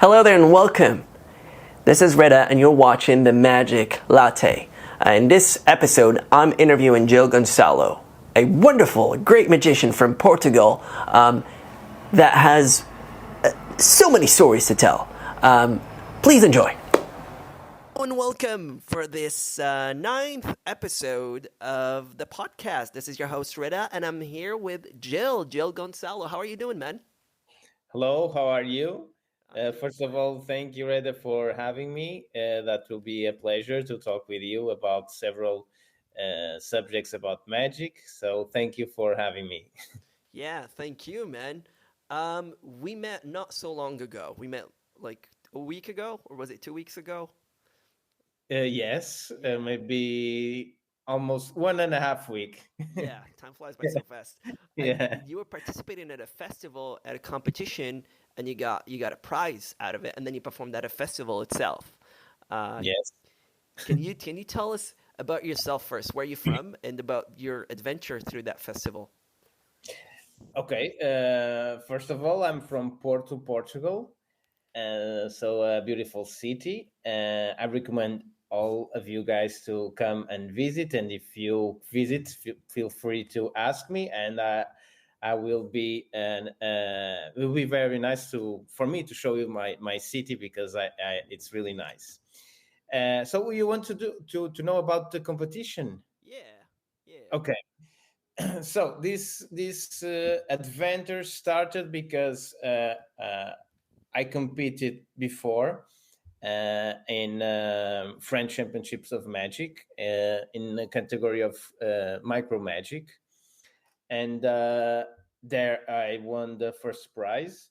Hello there and welcome. This is Rita and you're watching the Magic Latte. In this episode, I'm interviewing Gil Gonçalo, a wonderful, great magician from Portugal that has so many stories to tell. Please enjoy. And welcome for this ninth episode of the podcast. This is your host, Rita, and I'm here with Gil Gonçalo. How are you doing, man? Hello, how are you? First of all, thank you, Reda, for having me. That will be a pleasure to talk with you about several subjects about magic. So, thank you for having me. Yeah, thank you, man. We met not so long ago. We met like a week ago, or was it 2 weeks ago? Yes, Yeah, maybe almost 1.5 week. yeah. Time flies by so fast. And Yeah. you were participating at a festival, at a competition, and you got a prize out of it, and then you performed at a festival itself. Uh, Yes. can you tell us about yourself first? Where are you from, and about your adventure through that festival? Okay. First of all, I'm from Porto, Portugal. So a beautiful city. I recommend all of you guys to come and visit. And if you visit, feel free to ask me, and I will be and it will be very nice to for me to show you my city because I it's really nice. So you want to do to know about the competition? Yeah, yeah. Okay. So this adventure started because I competed before in French Championships of Magic in the category of micro magic, and there I won the first prize,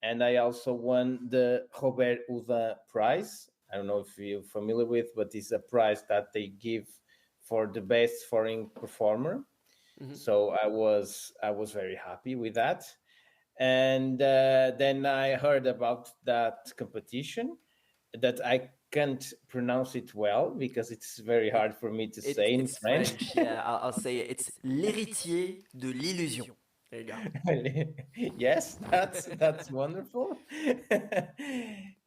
and I also won the Robert Houdin prize. I don't know if you're familiar with, but it's a prize that they give for the best foreign performer. Hmm. So I was very happy with that, and then I heard about that competition that I can't pronounce it well because it's very It, hard for me to it's say in it's French. French. Yeah, I'll say it. It's l'héritier de l'illusion. There you go. Yes, that's wonderful.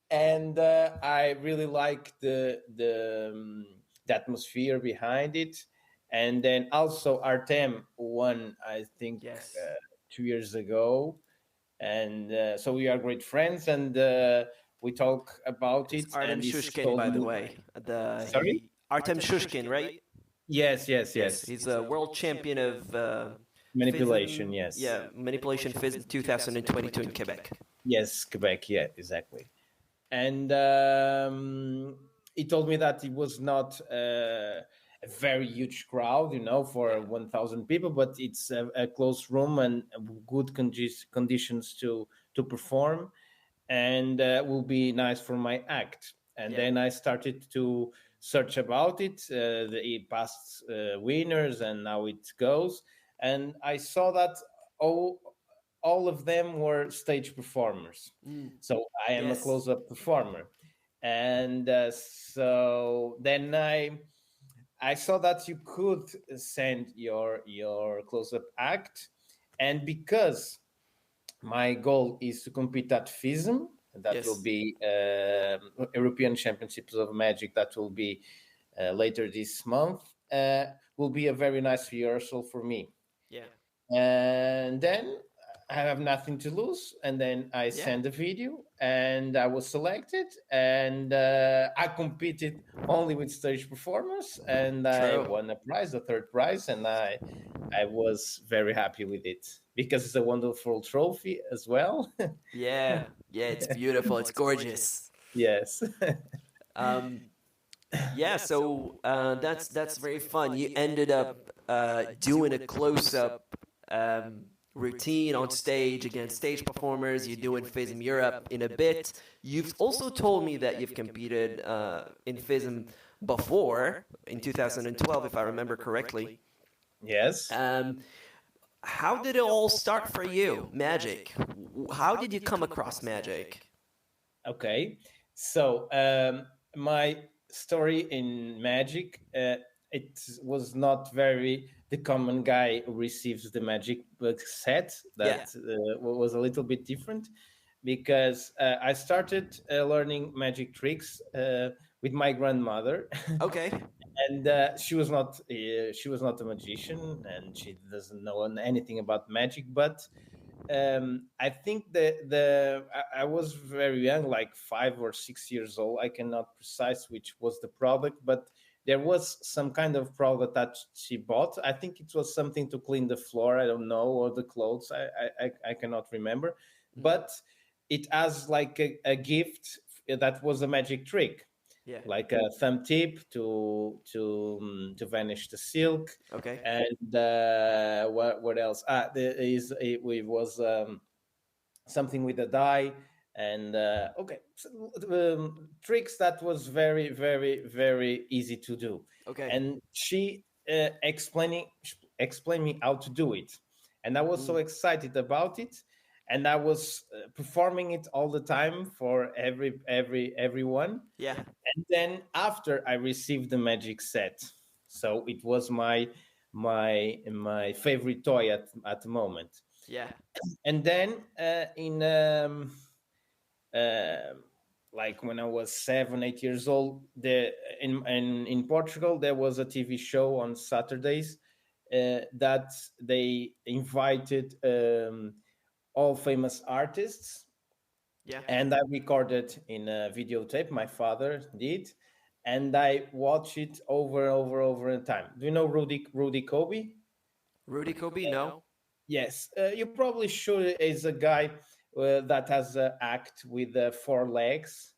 And I really like the atmosphere behind it. And then also Artem won, I think, Yes. 2 years ago, and so we are great friends, and we talk about It's it. Artem And he Shushkin, told by the me, way. The sorry. he Artem Shushkin, right? Yes, yes, Yes, yes. he's a world champion of Manipulation. FISM. Yes, Yeah, manipulation FISM 2022 in Quebec. yes, Quebec. Yeah, exactly. And he told me that it was not a very huge crowd, for Yeah, 1,000 people, but it's a closed room and good conditions to perform, and will be nice for my act. And yeah. then I started to search about it, the past winners and how it goes, and I saw that all all of them were stage performers. Mm, So I am a yes. close-up performer, and so then I saw that you could send your close-up act, and because my goal is to compete at FISM. That will Yes. be European Championships of Magic. That will be later this month. Will be a very nice rehearsal for me. Yeah. And then I have nothing to lose. And then I Yeah. sent a video, and I was selected. And I competed only with stage performers, and I True. won a prize, the third prize, and I was very happy with it because it's a wonderful trophy as well. Yeah. Yeah. It's beautiful. It's gorgeous. Yes. Um, yeah. So that's very fun. You ended up doing a close up routine on stage against stage performers. You're doing FISM Europe in a bit. You've also told me that you've competed in FISM before in 2012, if I remember correctly. Yes. Um, how did it all start for you, Magic? How did you come across Magic? Okay. So my story in magic, it was not very the common guy who receives the magic book set. Yeah. That was a little bit different because I started learning magic tricks with my grandmother. Okay. And she was not a magician, and she doesn't know anything about magic. But I think I was very young, like 5 or 6 years old. I cannot precise which was the product, but there was some kind of product that she bought. I think it was something to clean the floor. I don't know, or the clothes. I cannot remember, but it has like a gift that was a magic trick, Yeah. like a thumb tip to vanish the silk. Okay. And what else? It was something with a die. And okay, so, tricks that was very, very, very easy to do. Okay. And she explained me how to do it, and I was so excited about it, and I was performing it all the time for everyone. Yeah. And then after I received the magic set, so it was my favorite toy at the moment. Yeah. And then in uh, like when I was 7, 8 years old, in Portugal there was a TV show on Saturdays that they invited all famous artists, Yeah. and I recorded in a videotape. My father did, and I watched it over and time. Do you know Rudy Kobe? Rudy Kobe? No. Yes, you probably should. Is a guy that has an act with 4 legs,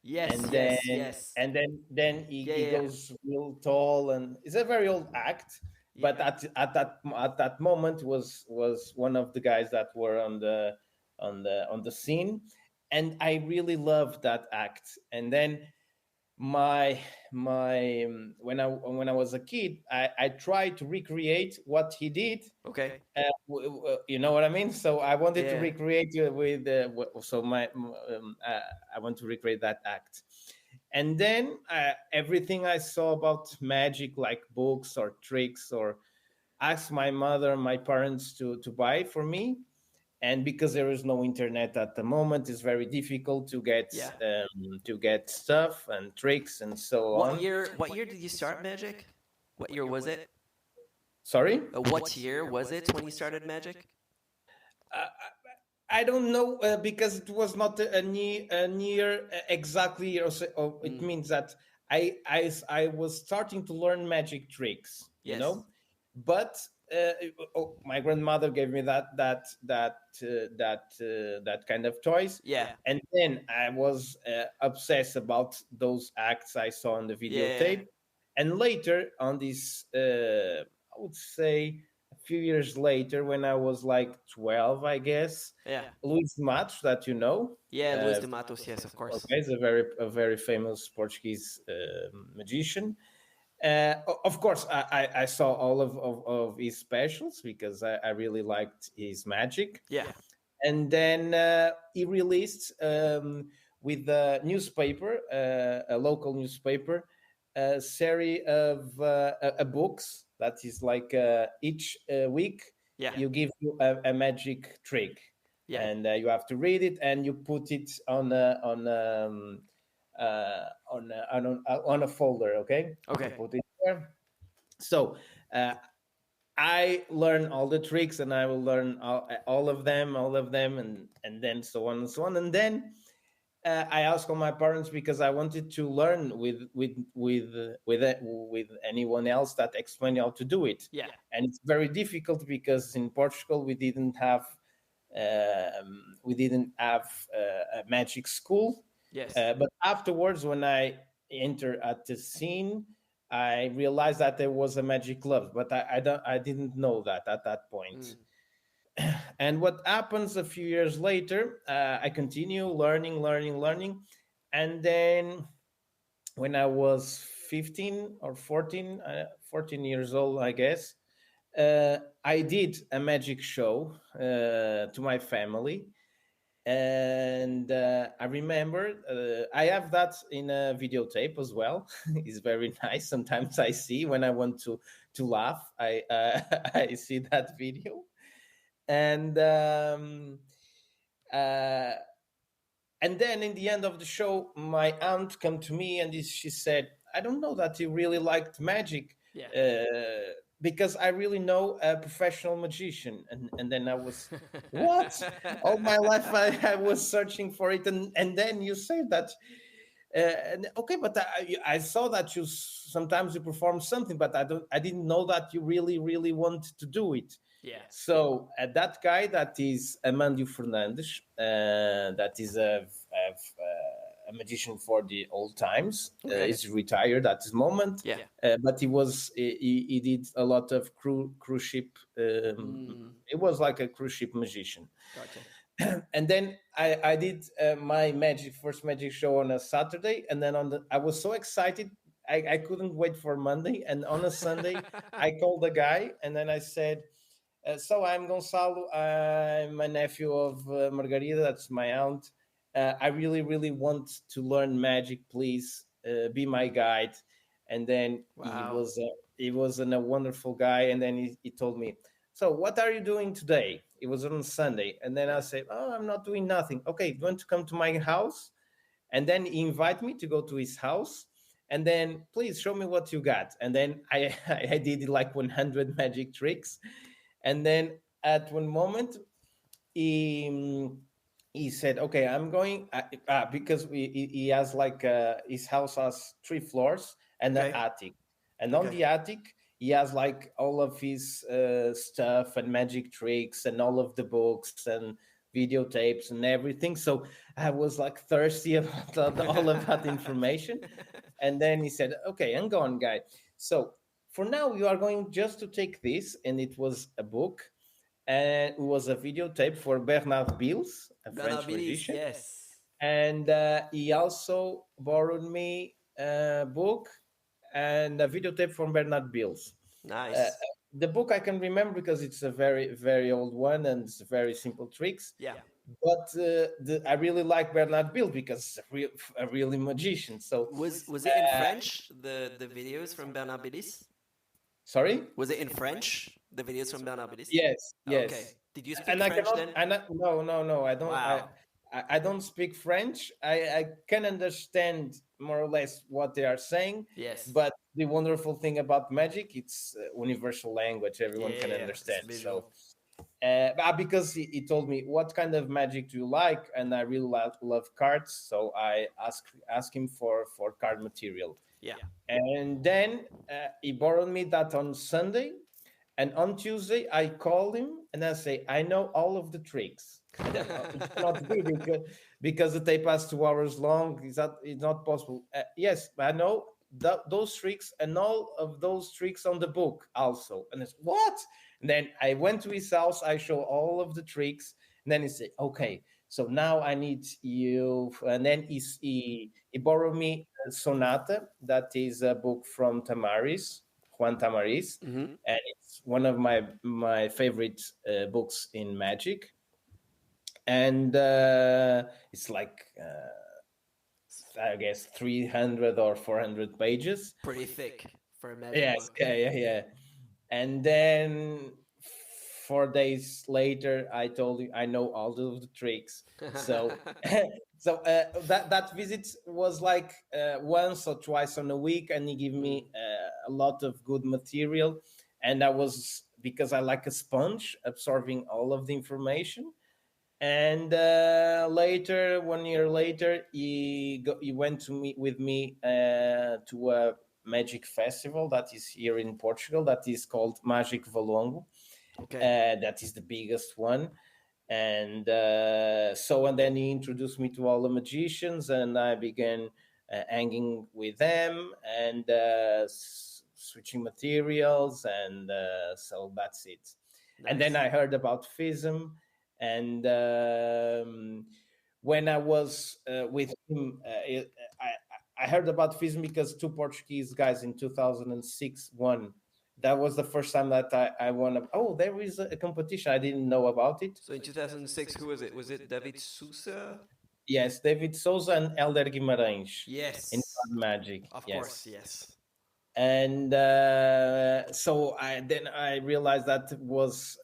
Yes. and then Yes. Yes. he Yeah. goes real tall, and it's a very old act. Yeah. But at that moment was one of the guys that were on the scene, and I really loved that act. And then my when I was a kid, I tried to recreate what he did. Okay. You know what I mean? So I wanted to Yeah. recreate it with so I want to recreate that act. And then everything I saw about magic, like books or tricks, or asked my mother and my parents to buy for me. And because there is no internet at the moment, it's very difficult Yeah. to get stuff and tricks and so What on. year? What year did you start Magic? What year was it? Sorry. What year was it when you started Magic? I don't know, because it was not a near exactly year. So it means that I was starting to learn magic tricks, Yes. but my grandmother gave me that kind of toys. Yeah. And then I was obsessed about those acts I saw on the Yeah. videotape. And later on this, I would say a few years later, when I was like 12, I guess, Yeah. Luis Matos, that you know. Yeah. Luis de Matos. Yes, of course. Okay, he's a very famous Portuguese magician. Of course, I saw all of his specials because I really liked his magic. Yeah. And then he released with a newspaper, a local newspaper, a series of books that is like each week Yeah. you give you a magic trick. Yeah. And you have to read it, and you put it on a folder. Okay. Okay. You put it there. So I learn all the tricks, and I will learn all of them, and then so on and so on. And then I asked all my parents because I wanted to learn with anyone else that explained how to do it. Yeah. And it's very difficult because in Portugal we didn't have a magic school. Yes. But afterwards, when I entered at the scene, I realized that there was a magic club, but I didn't know that at that point. And what happens a few years later, I continue learning. And then when I was 15 or 14 years old, I guess, I did a magic show to my family. And I remember I have that in a videotape as well. It's very nice. Sometimes I see when I want to laugh, I I see that video. And uh, And then in the end of the show, my aunt came to me and she said, I don't know that you really liked magic. Yeah. Because I really know a professional magician. And then I was, what? All my life I was searching for it. And then you say that, okay, but I saw that you sometimes you perform something, but I didn't know that you really, really want to do it. Yeah. So that guy, that is Amandio Fernandes, that is a magician for the old times. Okay. He's retired at this moment. Yeah. But he did a lot of cruise ship. It was like a cruise ship magician. Gotcha. And then I did my first magic show on a Saturday, and then I was so excited I couldn't wait for Monday. And on a Sunday, I called the guy, and then I said, so I'm Gonçalo. I'm a nephew of Margarida. That's my aunt. I really, really want to learn magic. Please be my guide. And then Wow. he was a wonderful guy. And then he told me, so what are you doing today? It was on Sunday. And then I said, oh, I'm not doing nothing. Okay, you want to come to my house? And then he invited me to go to his house. And then please show me what you got. And then I did like 100 magic tricks. And then at one moment, he said, okay, I'm going, because he has like, his house has 3 floors and an attic. And on the attic, he has like all of his stuff and magic tricks and all of the books and videotapes and everything. So I was like thirsty about all of that information. And then he said, okay, I'm going, guy. So for now, you are going just to take this. And it was a book. And it was a videotape for Bernard Bills, a French magician. Yes. And he also borrowed me a book and a videotape from Bernard Bills. Nice. The book I can remember because it's a very, very old one and it's very simple tricks. Yeah. But I really like Bernard Bills because he's a really magician. So was it in French, the videos from Bernard Billis? Sorry? Was it in French, the videos from Bernard Billis? Yes, yes. Okay. Did you speak And French then? No, I don't. Wow. I don't speak French. I can understand more or less what they are saying. Yes. But the wonderful thing about magic, it's universal language. Everyone can understand. So, because he told me what kind of magic do you like, and I really love cards. So I asked him for card material. Yeah. And then he borrowed me that on Sunday. And on Tuesday, I called him and I say, I know all of the tricks. It's not good because the tape has 2 hours long. It's not possible. Yes, I know those tricks and all of those tricks on the book also. And it's what? And then I went to his house. I show all of the tricks. And then he said, okay, so now I need you. And then he borrowed me a Sonata. That is a book from Juan Tamariz. Mm-hmm. And it's one of my favorite books in magic. And it's like, I guess, 300 or 400 pages. Pretty thick for a magic book. Yeah. And then 4 days later, I told you I know all of the tricks. So, that visit was like once or twice on a week, and he gave me a lot of good material. And I was, because I like a sponge, absorbing all of the information. And later, 1 year later, he went to meet with me to a magic festival that is here in Portugal. That is called Magic Valongo. Okay. That is the biggest one. And then he introduced me to all the magicians, and I began hanging with them and switching materials. And so that's it. Nice. And then I heard about FISM. And when I was with him, I heard about FISM because 2 Portuguese guys in 2006 won. That was the first time that I won. There is a competition. I didn't know about it. So in 2006, who was it? Was it David Sousa? Yes, David Sousa and Elder Guimarães. Yes. In Magic. Of course, yes. And so I realized that was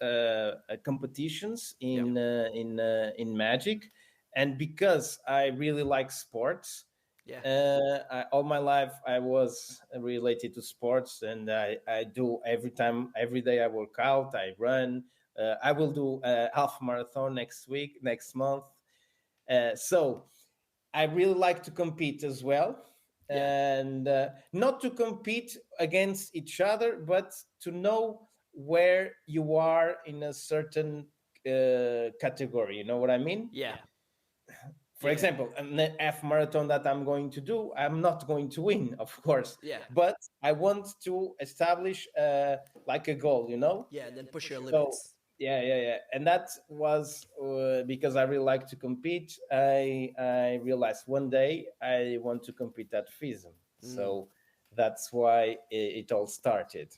competitions in Magic. and because I really like sports, all my life I was related to sports, and I do every day I work out, I run. I will do a half marathon next month. So I really like to compete as well, and not to compete against each other, but to know where you are in a certain category. You know what I mean? Yeah. For example, an half marathon that I'm going to do, I'm not going to win, of course. Yeah. But I want to establish like a goal, you know? Yeah, and then push your So limits. yeah. And that was because I really like to compete. I realized one day I want to compete at FISM. So that's why it all started.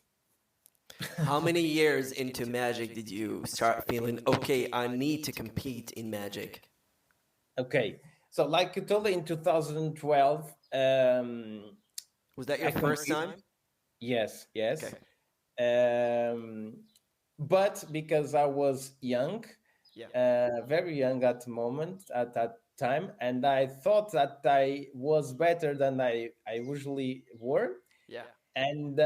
How many years into Magic did you start feeling, okay, I need to compete in Magic? Okay. So like I told you, in 2012, Was that your first time? Yes. Okay. But because I was young, very young at the moment, at that time, and I thought that I was better than I usually were. Yeah. And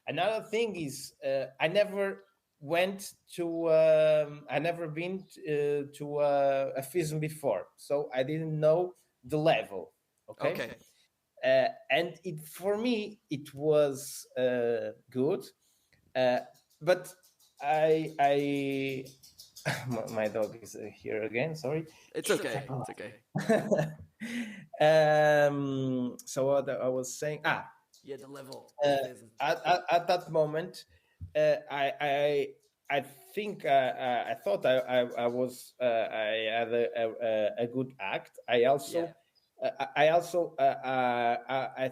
another thing is, I never went to, I never been to a FISM before, so I didn't know the level. Okay. And it for me it was good, but I my dog is here again. Sorry. It's okay. It's okay. So what I was saying, Yeah, the level. at that moment, I think I thought I was I had a good act. I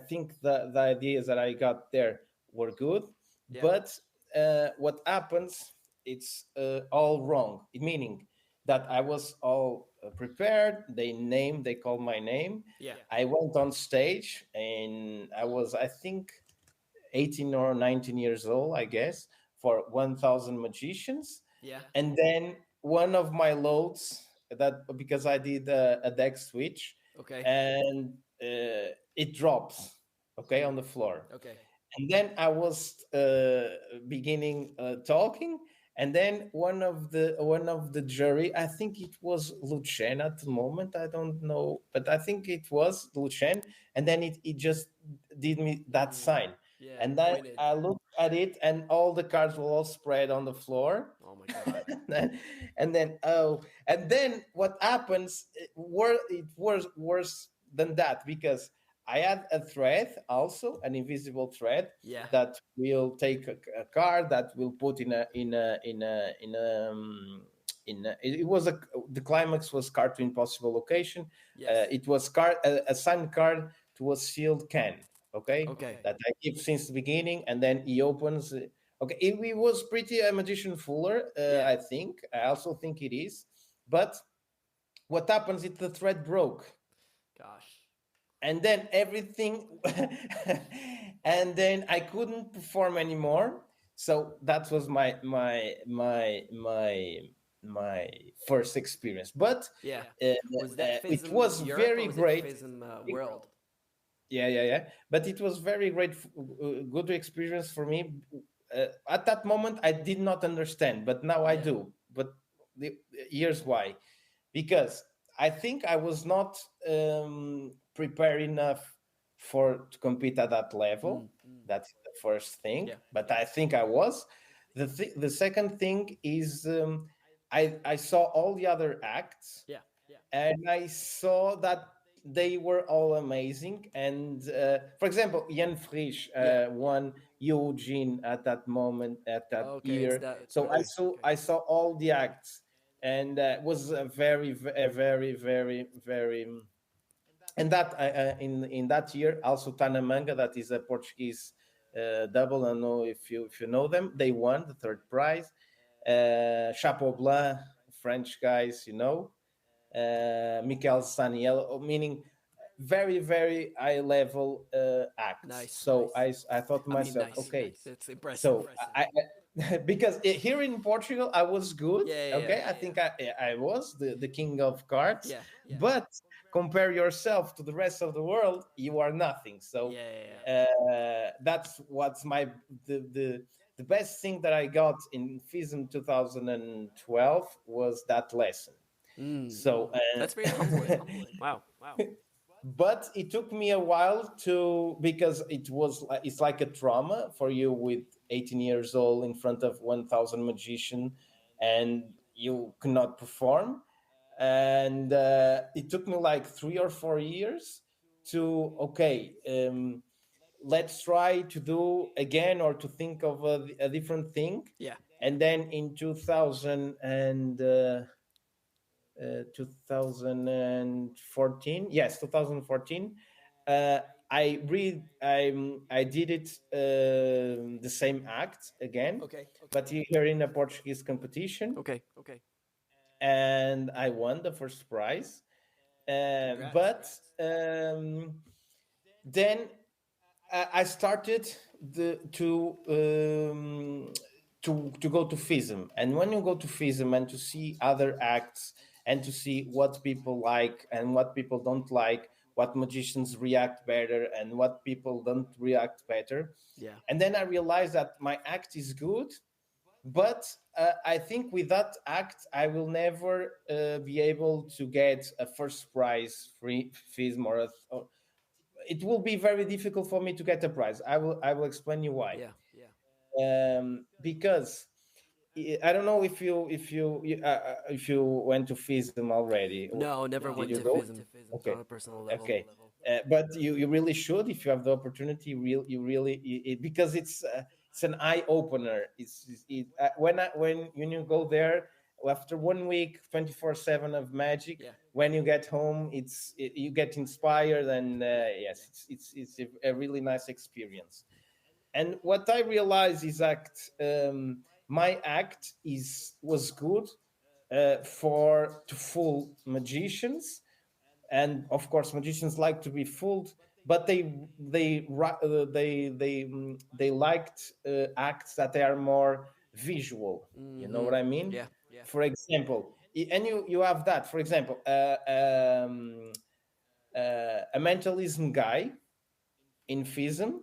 think the ideas that I got there were good, but what happens, it's all wrong. Meaning that I was all prepared. They called my name. Yeah. I went on stage, and I think 18 or 19 years old, I guess, for 1,000 magicians. Yeah. And then one of my loads, that because I did a deck switch, Okay. and it drops, okay, on the floor. Okay. And then I was beginning talking, and then one of the jury, I think it was Lucien at the moment, I don't know, but I think it was Lucien, and then it just did me that sign. Yeah. And then Pointed. I looked at it, and all the cards were all spread on the floor. Oh my god. and then what happens? It was worse than that, because I had a thread, also an invisible thread, Yeah. that will take a card that will put it was the climax was card to impossible location. Yes. It was a signed card to a sealed can. Okay. Okay. That I keep since the beginning, and then he opens. Okay, it was pretty a magician fuller. I think. I also think it is. But what happens if the thread broke? Gosh. And then everything and then I couldn't perform anymore. So that was my first experience. But Was that FISM it was Europe very or was great. it FISM World? Yeah. But it was very great, good experience for me. At that moment I did not understand, but now I do. But here's why. Because I think I was not prepared enough to compete at that level. That's the first thing. But I think I was. The second thing is, I saw all the other acts. And I saw that they were all amazing. And for example, Jan Frisch won Eugene at that moment, at that year. So I saw all the acts, and was a very, very, very, very. And that in that year also Tanamanga, that is a Portuguese double. I don't know if you know them. They won the third prize. Chapeau Blanc, French guys, Michael Saniel, meaning very, very high level acts. Nice. So I thought to myself, okay, It's impressive. so because here in Portugal I was good. Okay, I Yeah. think I was the king of cards, Yeah. but compare yourself to the rest of the world, you are nothing. So that's what's the best thing that I got in FISM 2012 was that lesson. So That's very humbling. Wow. but it took me a while to, because it's like a trauma for you with 18 years old in front of 1000 magician and you cannot perform. And it took me like 3 or 4 years to, okay, let's try to do again or to think of a different thing. Yeah. And then in 2014, yes, 2014, uh, I did it, the same act again, Okay. but here in a Portuguese competition, Okay. and I won the first prize. But then I started to go to FISM, and when you go to FISM and to see other acts and to see what people like and what people don't like, what magicians react better and what people don't react better, Yeah. and then I realized that my act is good, but I think with that act I will never be able to get a first prize free FISM or it will be very difficult for me to get a prize. I will explain you why. Yeah. Because I don't know if you went to FISM already. No, never Did went you to go? FISM Okay, on a personal level. okay. But you really should if you have the opportunity. Because it's an eye opener. When you go there after 1 week, 24/7 of magic. Yeah. When you get home, you get inspired, and yes, it's a really nice experience. And what I realized is that my act was good for to fool magicians, and of course magicians like to be fooled, but they liked acts that they are more visual. You know what I mean? Yeah. For example, and you have that. For example, a mentalism guy in FISM,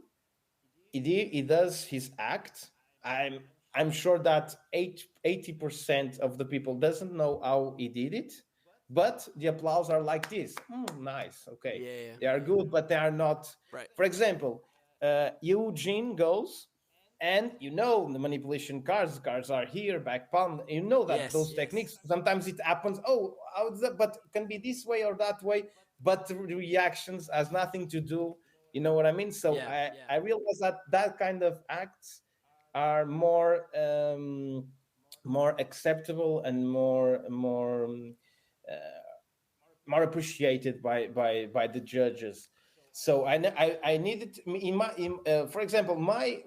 he does his act. I'm sure that 80% of the people doesn't know how he did it, but the applause are like this. Nice, okay, Yeah. they are good, but they are not. Right. For example, Eugene goes, and the manipulation cards. The cards are here, back palm. You know that Yes. those techniques. Sometimes it happens. Oh, how is that? But it can be this way or that way. But the reactions has nothing to do. You know what I mean? So Yeah. I realize that kind of acts are more acceptable and more appreciated by the judges. So I needed for example, my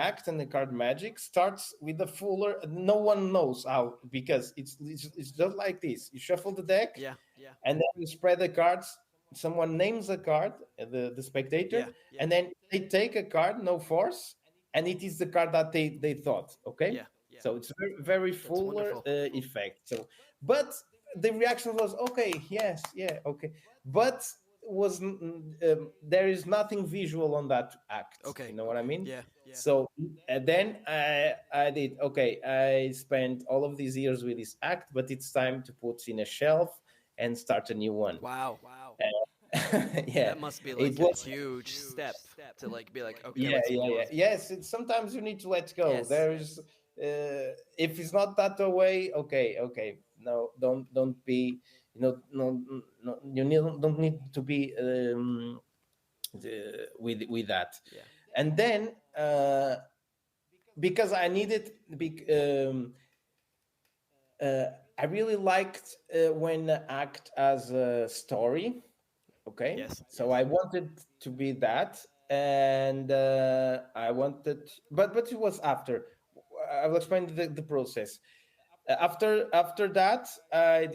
act in the card magic starts with the fuller. No one knows how, because it's just like this. You shuffle the deck, Yeah. and then you spread the cards. Someone names a card, the spectator, and then they take a card, no force, and it is the card that they thought. Okay, so it's very, very fuller effect. So, but the reaction was okay, yes, yeah, okay, but there is nothing visual on that act. Okay. You know what I mean? Yeah. So then I did okay. I spent all of these years with this act, but it's time to put in a shelf and start a new one. Wow. Yeah, That must be it like a was. huge step to like be like, okay, Yeah, let's yeah, move yeah. on. Yes, sometimes you need to let go. Yes. There is, if it's not that way, okay, okay. No, don't be. No. Don't need to be with that. Yeah. And then because I needed, I really liked when the act as a story. Okay, Yes. so I wanted to be that, and I wanted, but it was after. I will explain the process. After that, I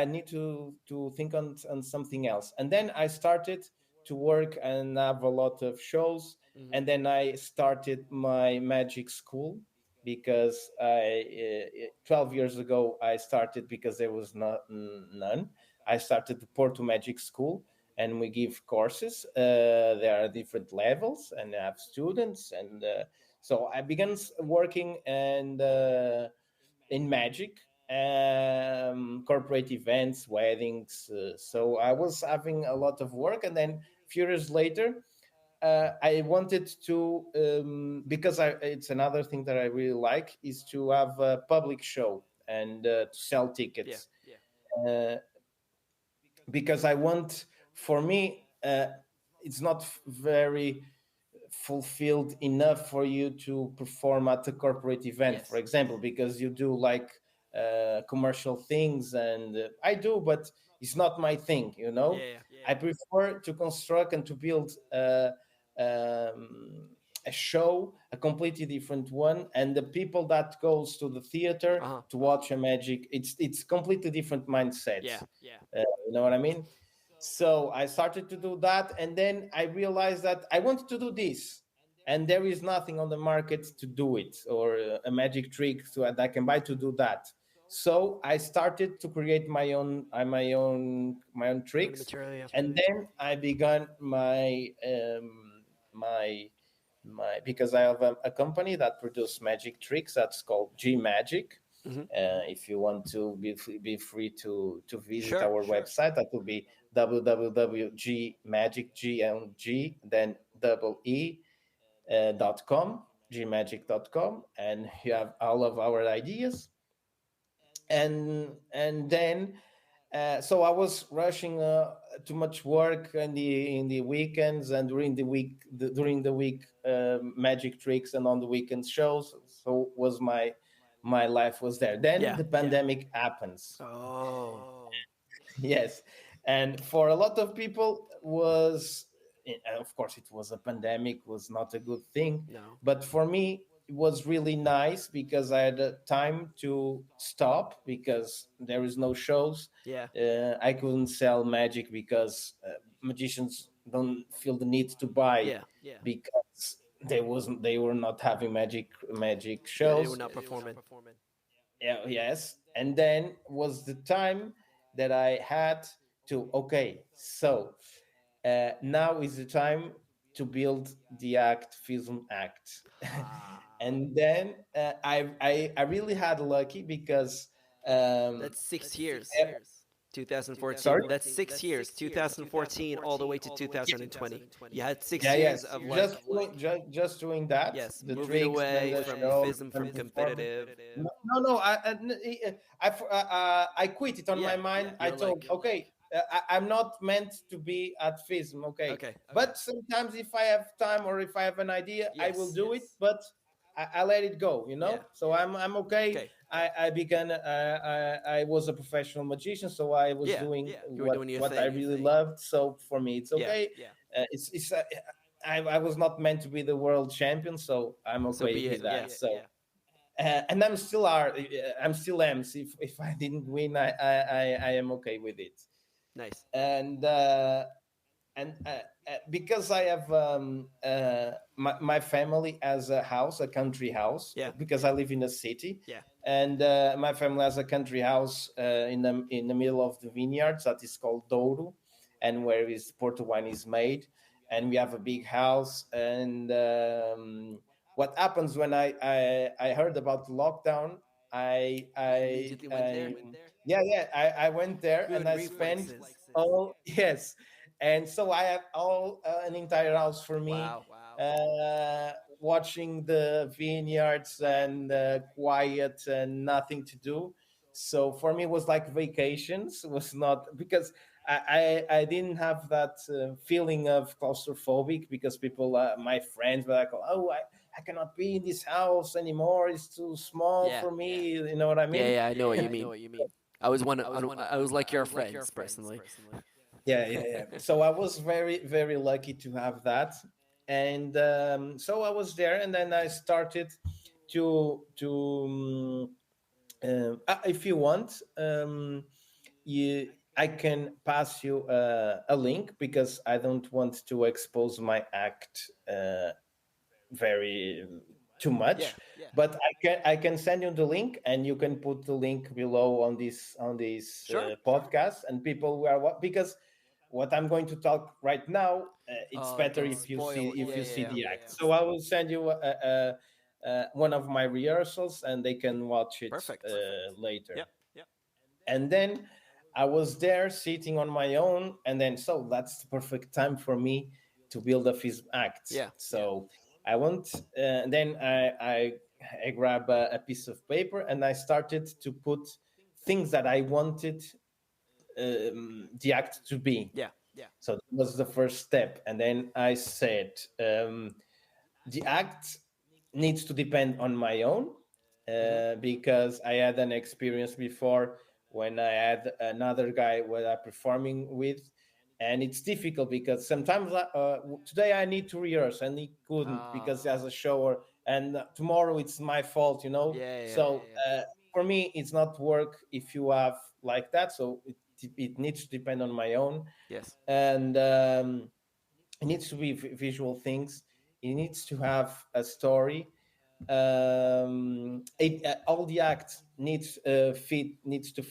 need to think on something else, and then I started to work and have a lot of shows. And then I started my magic school because 12 years ago I started because there was none. I started the Porto Magic School, and we give courses. There are different levels, and I have students, and so I began working and in magic, corporate events, weddings. So I was having a lot of work, and then a few years later, I wanted to because it's another thing that I really like is to have a public show and to sell Yeah. tickets. Uh, because I want, for me, it's not very fulfilled enough for you to perform at a corporate event, for Yes. example, because you do like commercial things, and I do, but it's not my thing, you know. Yeah. I prefer to construct and to build um, a show, a completely different one, and the people that goes to the theater Uh-huh. to watch a magic, it's completely different Yeah. mindsets. You know what I mean? So I started to do that, and then I realized that I wanted to do this, and there is nothing on the market to do it, or a magic trick that I can buy to do that. So I started to create my own Your own tricks, material, yeah. and then I began my because I have a company that produces magic tricks that's called G Magic. Hmm. If you want to be free to visit Sure. our website, that will be www.gmagic, G and G, then double E .com, gmagic.com, and you have all of our ideas. And then so I was rushing too much work in the weekends, and during the week magic tricks, and on the weekend shows. So was my life was there. Then Yeah. the pandemic happens. Oh. Yes, and for a lot of people was, of course, it was a pandemic, was not a good thing, No. but for me it was really nice because I had time to stop, because there is no shows. Yeah. I couldn't sell magic because magicians don't feel the need to buy, Yeah. because they were not having magic Yeah. They were shows. not performing. Yeah, yes. And then was the time that I had to, okay, so now is the time to build the act, FISM act. Ah. And then I really had lucky because um That's 6 years. eh, sorry. 2014. That's 6 years. 2014 all the way to 2020. You had six Yeah, years yes, of like, just doing that, yes, the moving tricks, then away the from show, FISM, then from the performance. competitive. No, no, I quit it on Yeah. my mind. I You're told, like, okay, I'm not meant to be at FISM, okay. okay. But sometimes if I have time or if I have an idea, I will Yes. do it. But I let it go, Yeah. So I'm okay. Okay. I began. I was a professional magician, so I was Yeah. doing You were doing your what I thing. really loved. So for me, it's Yeah. okay. It's I was not meant to be the world champion, so I'm So okay be with it. that. Yeah. So and I'm still am. If I didn't win, I am okay with it. Nice. And because I have my family has a house, a country house, Yeah. because I live in a city, Yeah. and my family has a country house in the middle of the vineyards that is called Douro, and where is Porto wine is made, and we have a big house. And what happens when I heard about the lockdown, Immediately went there. yeah, I went there and Good I spent reflexes. all yes, and so I have all an entire house for me, Wow. uh, watching the vineyards and quiet and nothing to do. So for me, it was like vacations. It was not because I didn't have that feeling of claustrophobic, because people, my friends, were like, "Oh, I cannot be in this house anymore. It's too small Yeah. for me." You know what I Yeah. mean? Yeah. I know what you mean. I was one. I was like your friends personally. Yeah. So I was very, very lucky to have that, and so I was there, and then I started if you want, you I can pass you a link because I don't want to expose my act very too much. But I can send you the link, and you can put the link below on this Sure. podcast, and people who are because what I'm going to talk right now, it's Oh, it better can if you see spoil. Yeah, yeah, yeah. the act. So I will send you one of my rehearsals, and they can watch it Perfect. later. Yep. Yep. And then I was there sitting on my own, and then so that's the perfect time for me to build a FISM act. Yeah. Yeah. So I want, then I grab a piece of paper, and I started to put things that I wanted the act to be. Yeah. Yeah. So that was the first step, and then I said the act needs to depend on my own because I had an experience before when I had another guy where I'm performing with, and it's difficult because sometimes today I need to rehearse and he couldn't because he has a show, and tomorrow it's my fault, Yeah. Yeah. So for me, it's not work if you have like that. So it needs to depend on my own, Yes. and it needs to be visual things. It needs to have a story. All the act needs to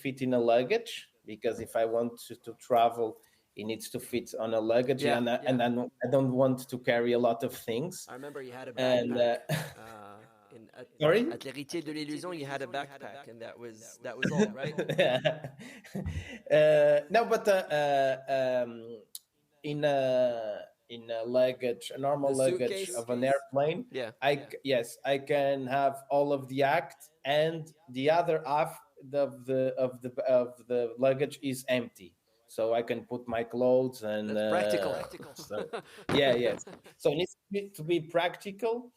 fit in a luggage, because if I want to travel, it needs to fit on a luggage, Yeah. and I don't want to carry a lot of things. I remember you had a And backpack. In sorry. at l'héritier de l'illusion, you had a backpack, and that was all, right? No, but in a luggage, a normal The luggage suitcase. of an airplane, Yeah. yes, I can have all of the act, and the other half of the luggage is empty, so I can put my clothes and That's practical. so, yeah, yes. So it needs to be practical,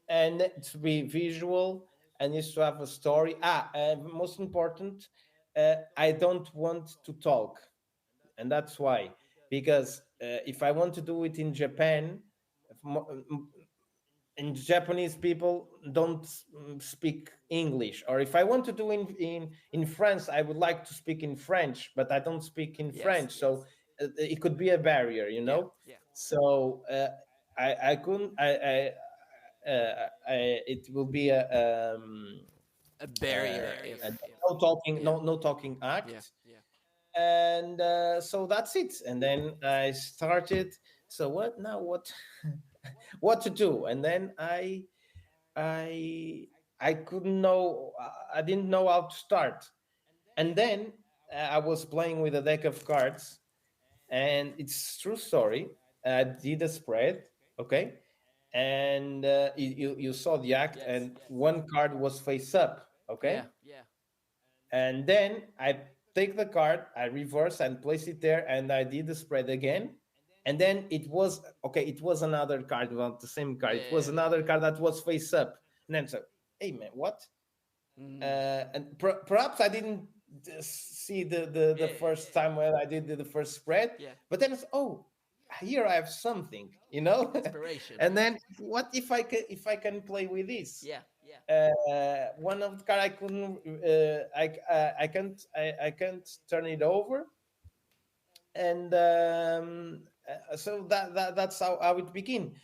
and to be visual, and needs to have a story. Most important, I don't want to talk, and that's why, because if I want to do it in Japan, and Japanese people don't speak English, or if I want to do in France, I would like to speak in French, but I don't speak in French, so it could be a barrier, Yeah. Yeah. So I couldn't. It will be A barrier a if. no talking, Yeah. no talking Yeah. act, Yeah. and so that's it. And then I started. So what now? What what to do? And then I I couldn't know. I didn't know how to start. And then I was playing with a deck of cards, and it's true story. I did a spread, okay, and you saw the act, Yes. and one card was face up, Yeah. okay, and then I take the card, I reverse and place it there, and I did the spread again, and then it was okay. It was another card, well, the same card. It was Yeah. another card that was face up, and then so, hey man, what? And perhaps I didn't see the first time when I did the first spread, Yeah. but then it's, oh, here I have something, Inspiration. and then what if I can play with this? Yeah. Yeah. One of the card I couldn't, I can't turn it over, and so that's how it begin,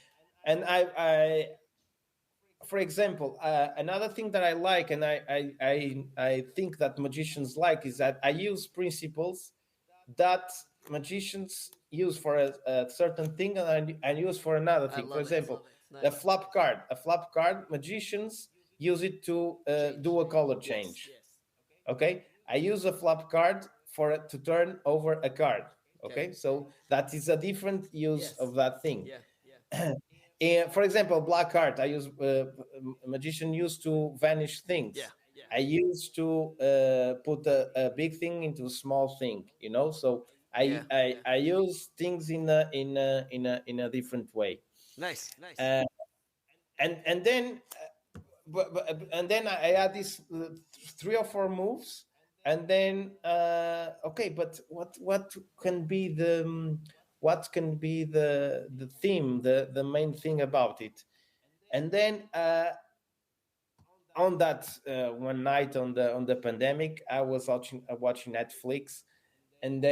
and I for example, another thing that I like, and I think that magicians like, is that I use principles that magicians use for a certain thing, and I use for another I thing. For love it. example, It's a nice. flop card, magicians use it to Change. do a color Yes. change. Okay, I use a flop card for it to turn over a card. Okay. Okay, so that is a different use Yes. of that thing. Yeah. For example, black art, I use magician used to vanish things. Yeah. Yeah. I used to put a big thing into a small thing, So Yeah. I use things in a different way. Nice. Nice. Uh, and then and then I had these 3 or 4 moves, and then okay, but what can be the theme, the main thing about it? And then on that one night on the pandemic, I was watching Netflix, and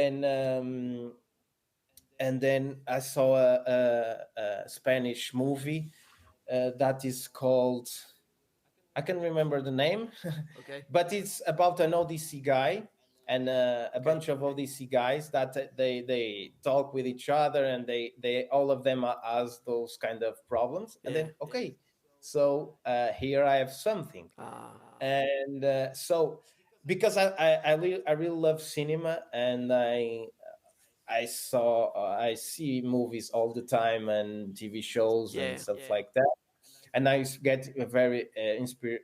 then I saw a Spanish movie that is called, I can remember the name, Okay. but it's about an ODC guy and a Okay. bunch of ODC guys that they talk with each other, and they all of them has those kind of problems. And Yeah. then okay, so here I have something, Ah. and so because I really love cinema, and I see movies all the time and TV shows and Yeah. stuff like that, and I get a very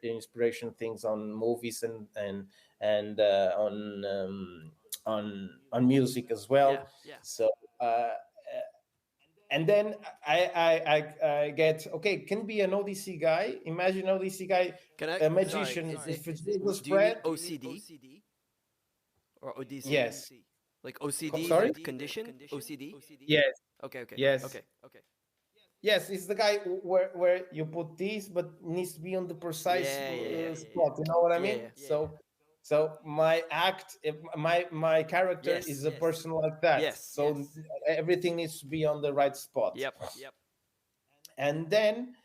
inspiration things on movies and on music as Yeah. well. Yeah. So and then I get okay, can be an ODC guy. Imagine ODC guy, Can I? a Sorry. magician. Is it? If it's the Do you mean spread, OCD or ODC? yes. Like OCD, Sorry. the condition? OCD? Yes. Okay. Okay. Yes. Okay. Okay. Yes, it's the guy where you put this, but needs to be on the precise Yeah. Yeah. Yeah. spot. You know what I Yeah. mean? Yeah. So my act, my character Yes. is a person like that. Yes. So everything needs to be on the right spot. Yep. Yep. And then,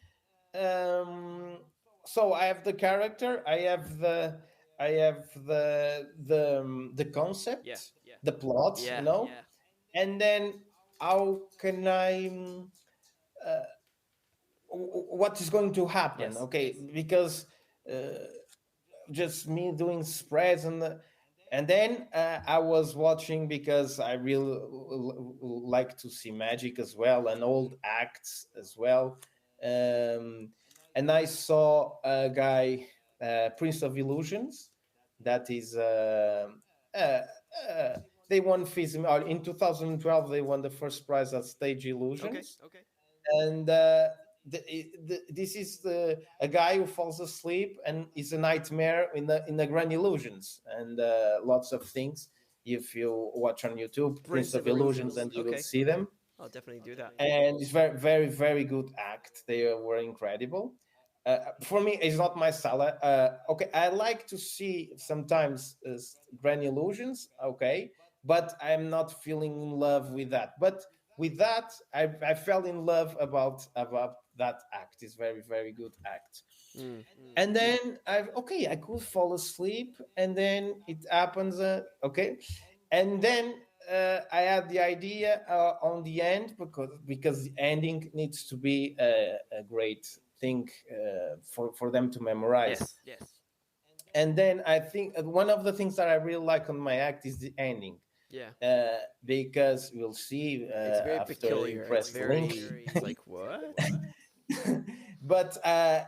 so I have the character, I have the Yeah. concept, Yeah. the plot, Yeah. and then how can I? What is going to happen? Yes. Okay, because just me doing spreads and then I was watching, because I really like to see magic as well and old acts as well, and I saw a guy, Prince of Illusions, that is uh, uh, they won FISM in 2012. They won the first prize at Stage Okay. Illusions, Okay. and this is a guy who falls asleep and is a nightmare in the Grand Illusions and lots of things. If you watch on YouTube, Prince of Illusions, and you will Okay. see them. I'll definitely do that. And it's very, very, very good act. They were incredible. For me, it's not my style. Okay, I like to see sometimes Grand Illusions. Okay, but I'm not feeling in love with that. But with that, I fell in love about that act. It's very, very good act. And then I could fall asleep, and then it happens. Okay, and then I had the idea on the end, because the ending needs to be a great thing for them to memorize. Yes. Yes. And then I think one of the things that I really like on my act is the ending. Yeah. Because we'll see It's very after peculiar. you It's press the very. link. It's like what? But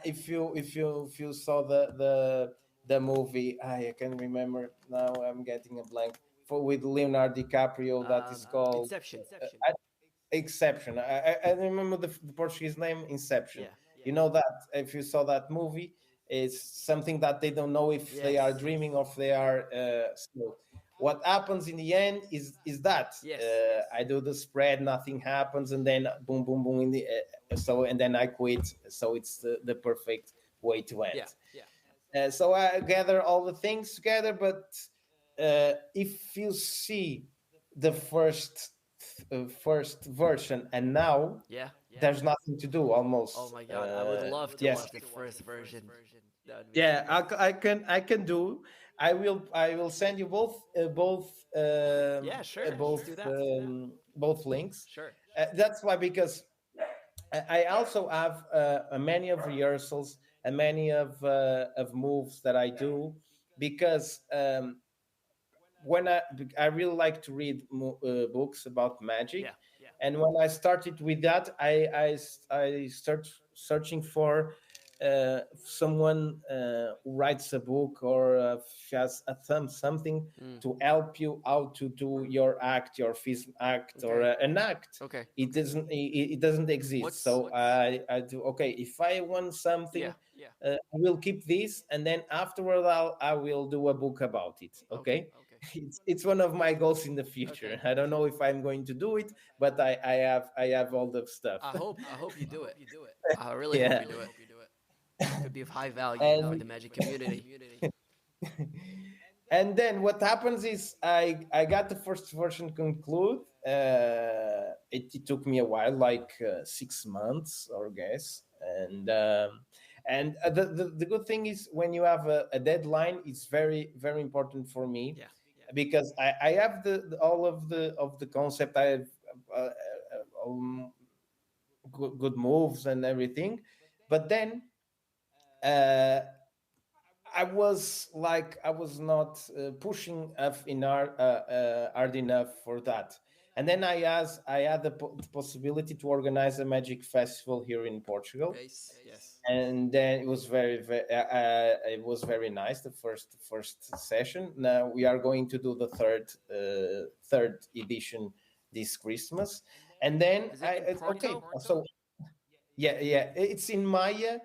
if you saw the movie, I can remember now. I'm getting a blank for with Leonardo DiCaprio. That is called Inception. Exception. I remember the Portuguese name, Inception. Yeah. You know that if you saw that movie, it's something that they don't know if they are dreaming or if they are. So what happens in the end is that I do the spread, nothing happens, and then boom, boom, boom in the and then I quit. So it's the perfect way to end. So I gather all the things together, but if you see the first version and now, there's nothing to do almost. Oh my god, I would love to watch the first version. Yeah, I can do. I will send you both Yeah, sure. both Do that. both links. Sure. That's why, because I also have many of rehearsals and many of moves that I do, because when I really like to read books about magic, and when I started with that, I start searching for someone who writes a book or has something to help you how to do your act, your FISM act, or an act. Okay. It doesn't exist. So I do. Okay, if I want something, I will keep this, and then afterward I will do a book about it. Okay. It's one of my goals in the future. I don't know if I'm going to do it, but I have all the stuff. I hope you do it. I really hope you do it. Could be of high value for the magic community. And then what happens is I got the first version conclude. It took me a while, like 6 months or guess. And the good thing is when you have a deadline, it's very very important for me, Yeah. because I have all of the concept. I have good moves and everything, but then uh, I was not pushing hard enough for that. And then I had the possibility to organize a magic festival here in Portugal, Yes. Yes. and then it was it was very nice, the first session. Now we are going to do the third edition this Christmas, and then Is it in okay, Porto? so yeah, it's in Maya,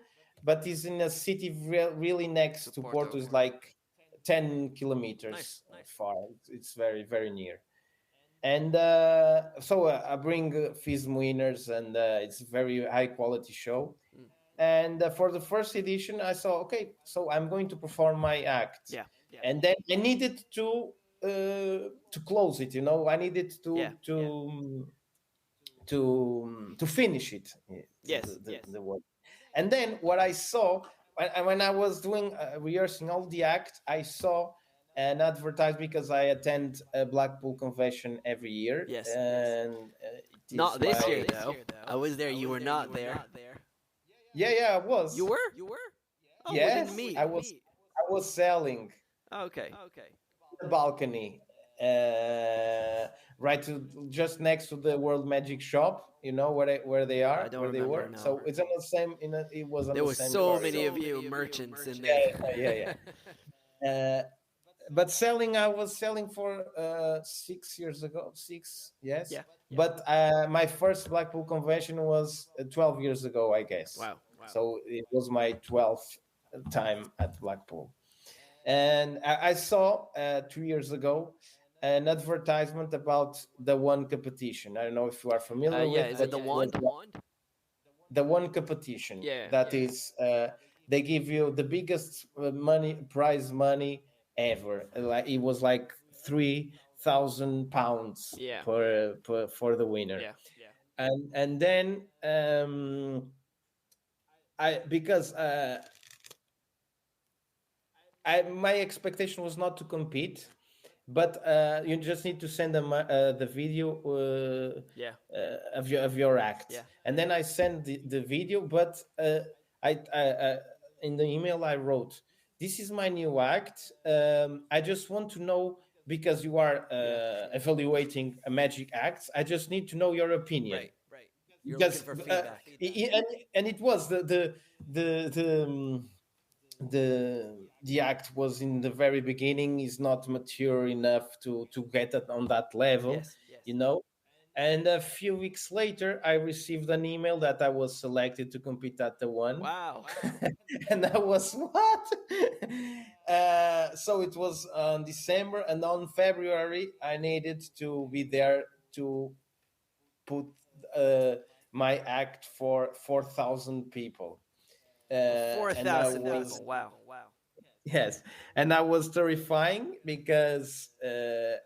but it's in a city really next To to Porto. Porto. It's like 10 Nice. kilometers Nice. far. It's very very near. And so I bring FISM winners, and it's a very high quality show. Mm. And for the first edition, I saw, okay, so I'm going to perform my act, Yeah. Yeah. and then I needed to close it. I needed Yeah. Yeah. to finish it. Yes. Yes. The word. And then what I saw when I was doing rehearsing all the act, I saw an advertise, because I attend a Blackpool convention every year, Yes. and it Not is this my year though. I was there. You were not there. yeah, I was. You were? Oh, we didn't Yes, meet. I was selling Okay. the balcony, right just next to the World Magic Shop. You know where they are, I don't where they remember were. now. So it's on the same. It was on There the were same so floor. many of you merchants in Yeah, there. but selling, I was selling for 6 years ago. Yes. Yeah. But my first Blackpool convention was 12 years ago, I guess. Wow. So it was my 12th time at Blackpool. And I saw 2 years ago an advertisement about the one competition. I don't know if you are familiar Yeah. with, Is but it the it was wand? the one competition Yeah. that is they give you the biggest prize money ever. Like it was like £3,000 Yeah. for the winner. Yeah. And then I because my expectation was not to compete, but you just need to send them the video Yeah. of your act. Yeah. And then I sent the video, but I in the email I wrote, this is my new act. I just want to know, because you are evaluating a magic act, I just need to know your opinion. Right. You're looking Because for feedback. and it was the the act was in the very beginning, is not mature enough to get it on that level, Yes. you know. And a few weeks later, I received an email that I was selected to compete at the one. Wow. And I was, what? So it was on December, and on February I needed to be there to put uh, my act for 4,000 people. And I 4,000 was, people. Wow. yes, and I was terrifying, because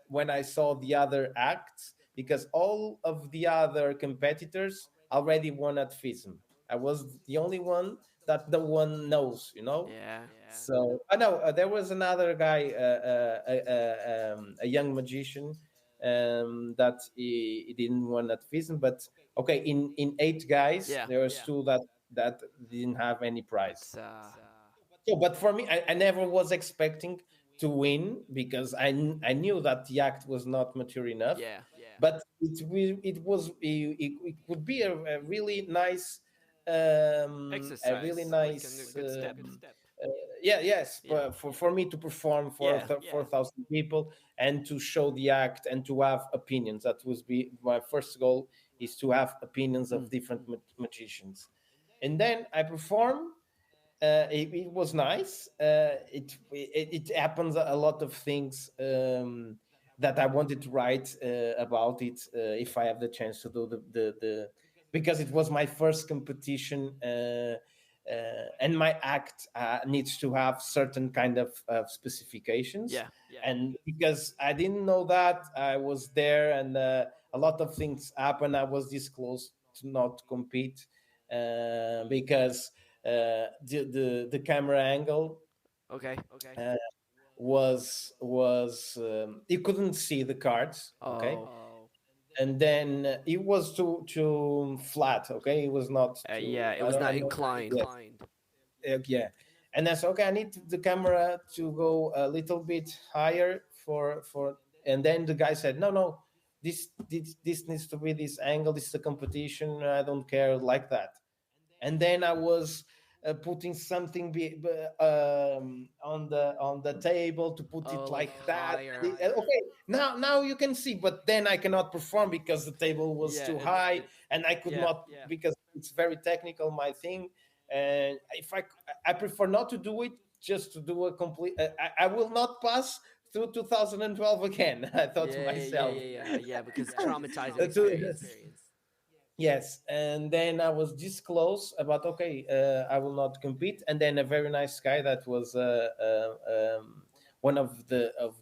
when I saw the other acts, because all of the other competitors already won at FISM. I was the only one that no one knows, you know. Yeah. So I know there was another guy, a young magician, that he didn't win at FISM, but okay, in 8 guys, Yeah. there was two that didn't have any prize. It's So, but for me, I never was expecting to win, because I knew that the act was not mature enough. yeah. But it would be a really nice, a really Exercise. Like nice, a good step. yes, Yeah. for me to perform for Yeah. 4,000 people, and to show the act, and to have opinions. That was be my first goal, is to have opinions of different magicians. And then I perform. It was nice. It happens a lot of things that I wanted to write about it, if I have the chance to do the because it was my first competition and my act needs to have certain kind of specifications. Yeah. And because I didn't know that, I was there, and a lot of things happened. I was this close to not compete because the camera angle Okay. uh, was you couldn't see the cards. Okay. Oh. And then it was too flat. Okay, it was not too. Yeah, it I was don't, not I know. inclined. Yeah, yeah. And I said, okay, I need the camera to go a little bit higher for. And then the guy said, no, this needs to be this angle. This is a competition. I don't care like that. And then I was putting something on the table to put Oh, it like like that. higher. Okay, now you can see, but then I cannot perform because the table was Yeah, too high, and I could yeah. not, because it's very technical, my thing. And if I prefer not to do it, just to do a complete. I will not pass through 2012 again. I thought to myself. Yeah, because traumatizing To- experience. Yes, and then I was this close about, okay, I will not compete. And then a very nice guy that was one of the of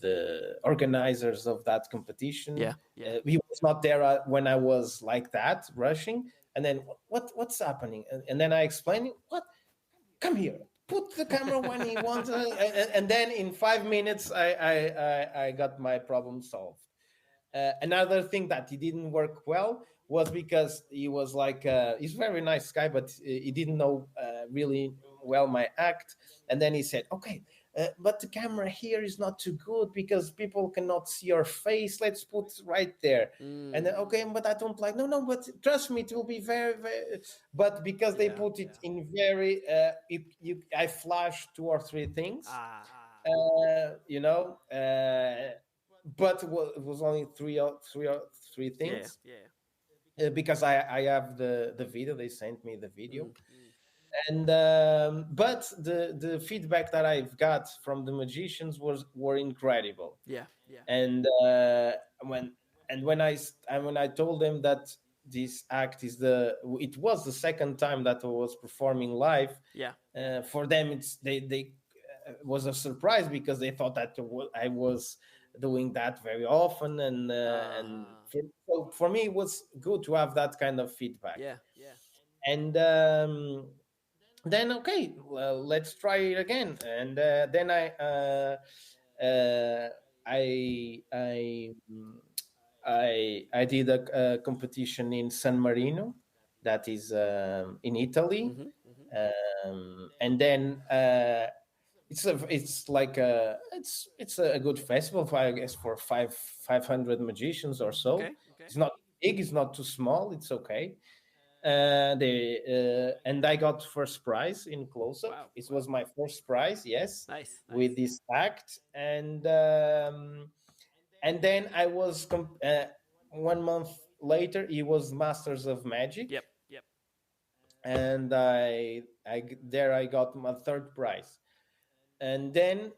the organizers of that competition. Yeah. He was not there when I was like that rushing. And then what's happening? And then I explained, what? Come here. Put the camera when he wants, and then in 5 minutes, I got my problem solved. Another thing that he didn't work well was because he was like he's a very nice guy, but he didn't know really well my act. And then he said, okay, but the camera here is not too good because people cannot see your face. Let's put right there. And then, okay, but I don't like, no, but trust me, it will be very, very. But because they put it in very I flashed 2 or 3 things, Ah. you know, but it was only three Yeah. things, because I have the video. They sent me the video. And but the feedback that I've got from the magicians were incredible. Yeah. And when when I told them that this act it was the second time that I was performing live. Yeah. For them, they was a surprise because they thought that I was doing that very often. And for me, it was good to have that kind of feedback. Yeah. And then, okay, well, let's try it again. And then uh, I I I did a competition in San Marino, that is in Italy. And then it's a good festival for, I guess, for 500 magicians or so. Okay. It's not big, it's not too small, it's okay. And I got first prize in close up. Wow. It was my first prize, yes, Nice. with this act. And then I was 1 month later, he was Masters of Magic. Yep. And I got my third prize. And then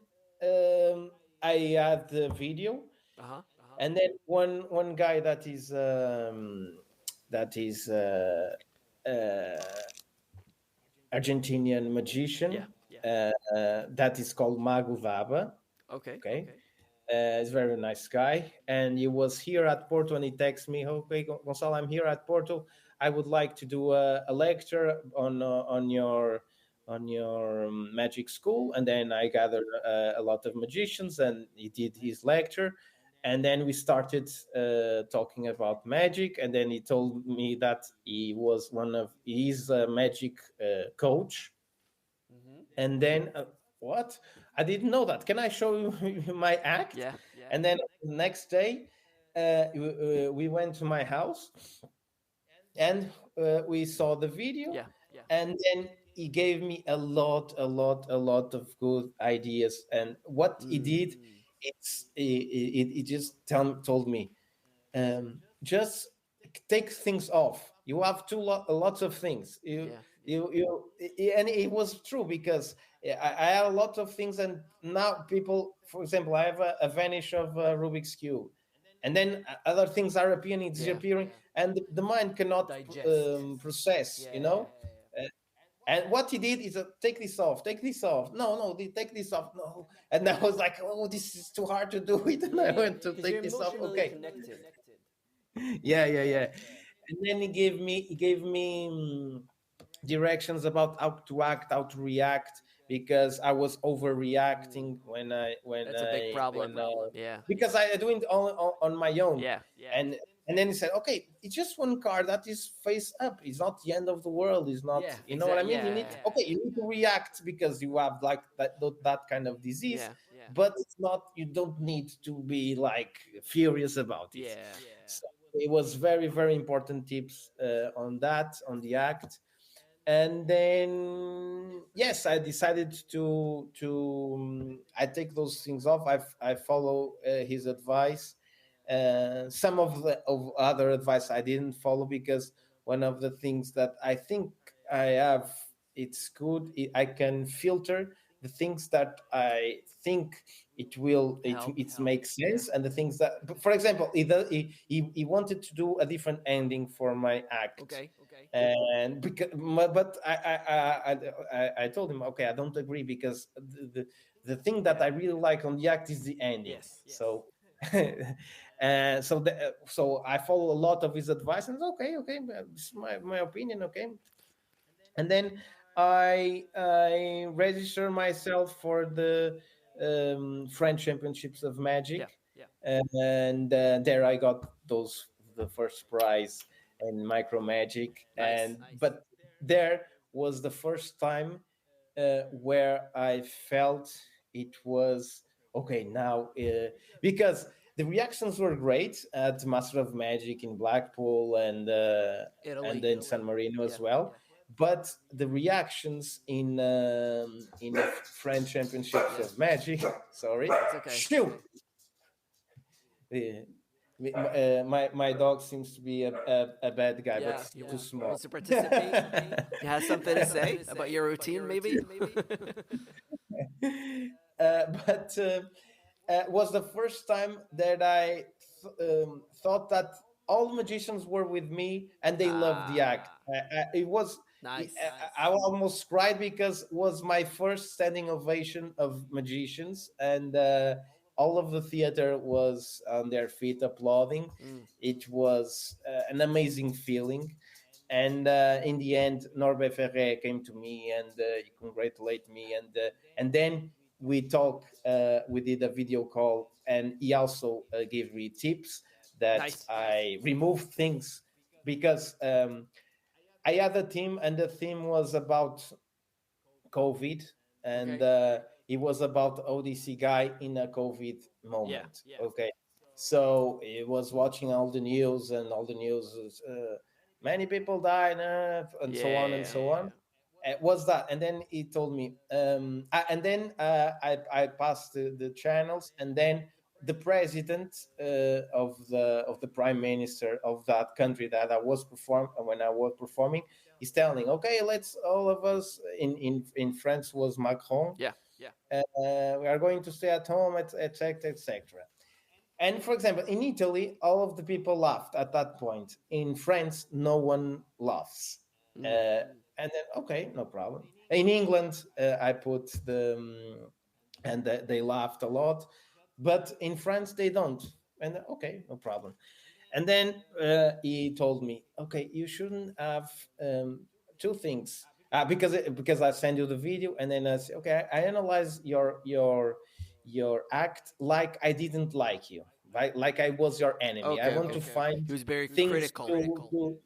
I had the video. And then one guy that is Argentinian magician, that is called Mago Vaba. Okay. He's a very nice guy, and he was here at Porto, and he texted me, okay, Gonçalo, I'm here at Porto. I would like to do a lecture on your magic school. And then I gathered a lot of magicians, and he did his lecture. And then we started talking about magic. And then he told me that he's a magic coach. And then what? I didn't know that. Can I show you my act? Yeah. And then the next day, we went to my house, and we saw the video. Yeah. And then he gave me a lot of good ideas. And what he did, he just told me, just take things off. You have lots of things. And it was true, because I had a lot of things. And now people, for example, I have a vanish of Rubik's Cube. and then other things are appearing, disappearing, and the mind cannot Digest. process, Uh, and what he did is take this off, take this off. No, no, take this off. No. And I was like, oh, this is too hard to do it. And I went to Because you're take this off. emotionally Okay. connected. Yeah, yeah, yeah. And then he gave me directions about how to act, how to react, because I was overreacting That's a big problem. Yeah. because I doing it on my own. Yeah. And then he said, okay, it's just one card that is face up. It's not the end of the world. It's not, Yeah, you know what I mean? yeah, You need, yeah. okay, you need to react because you have like that kind of disease, Yeah. but it's not, you don't need to be like furious about it. Yeah. So it was very, very important tips on that, on the act. And then yes, I decided to I take those things off. I follow his advice. Some of other advice I didn't follow, because one of the things that I think I have, it's good, I can filter the things that I think it makes sense, and the things that, for example, he wanted to do a different ending for my act. Okay. And because, but I told him, okay, I don't agree, because the thing that I really like on the act is the ending. Yes. So so I follow a lot of his advice, and okay, it's my opinion, okay. And then I register myself for the French Championships of Magic, Yeah. and there I got the first prize in micro magic. Nice. But there was the first time where I felt it was okay now, because the reactions were great at Master of Magic in Blackpool and in San Marino as well. But the reactions in the French Championships of Magic, sorry, shoo, my dog seems to be a bad guy, but too small. Wants to participate. You have something to say about your routine, maybe? But was the first time that I thought that all magicians were with me and they loved the act. It was Nice. I almost cried, because it was my first standing ovation of magicians, and all of the theater was on their feet applauding. It was an amazing feeling. And in the end, Norbert Ferrer came to me and he congratulated me, and then we talked. We did a video call, and he also gave me tips that Nice. I removed things, because I had a team, and the theme was about COVID, and it was about ODC guy in a COVID moment. Okay, so it was watching all the news, and all the news is, many people died, and so on and so on. Was that, and then he told me, and then I passed the channels, and then the president of the prime minister of that country that I was performing, is telling, okay, let's all of us in France was Macron. Yeah. We are going to stay at home, etc., etc. And for example, in Italy, all of the people laughed at that point. In France, no one laughs. And then, okay, no problem. In England, I put and they laughed a lot, but in France they don't. And okay, no problem. And then he told me, okay, you shouldn't have two things, because I send you the video, and then I say, okay, I analyze your act like I didn't like you, right? Like I was your enemy. I want to find He was very things critical.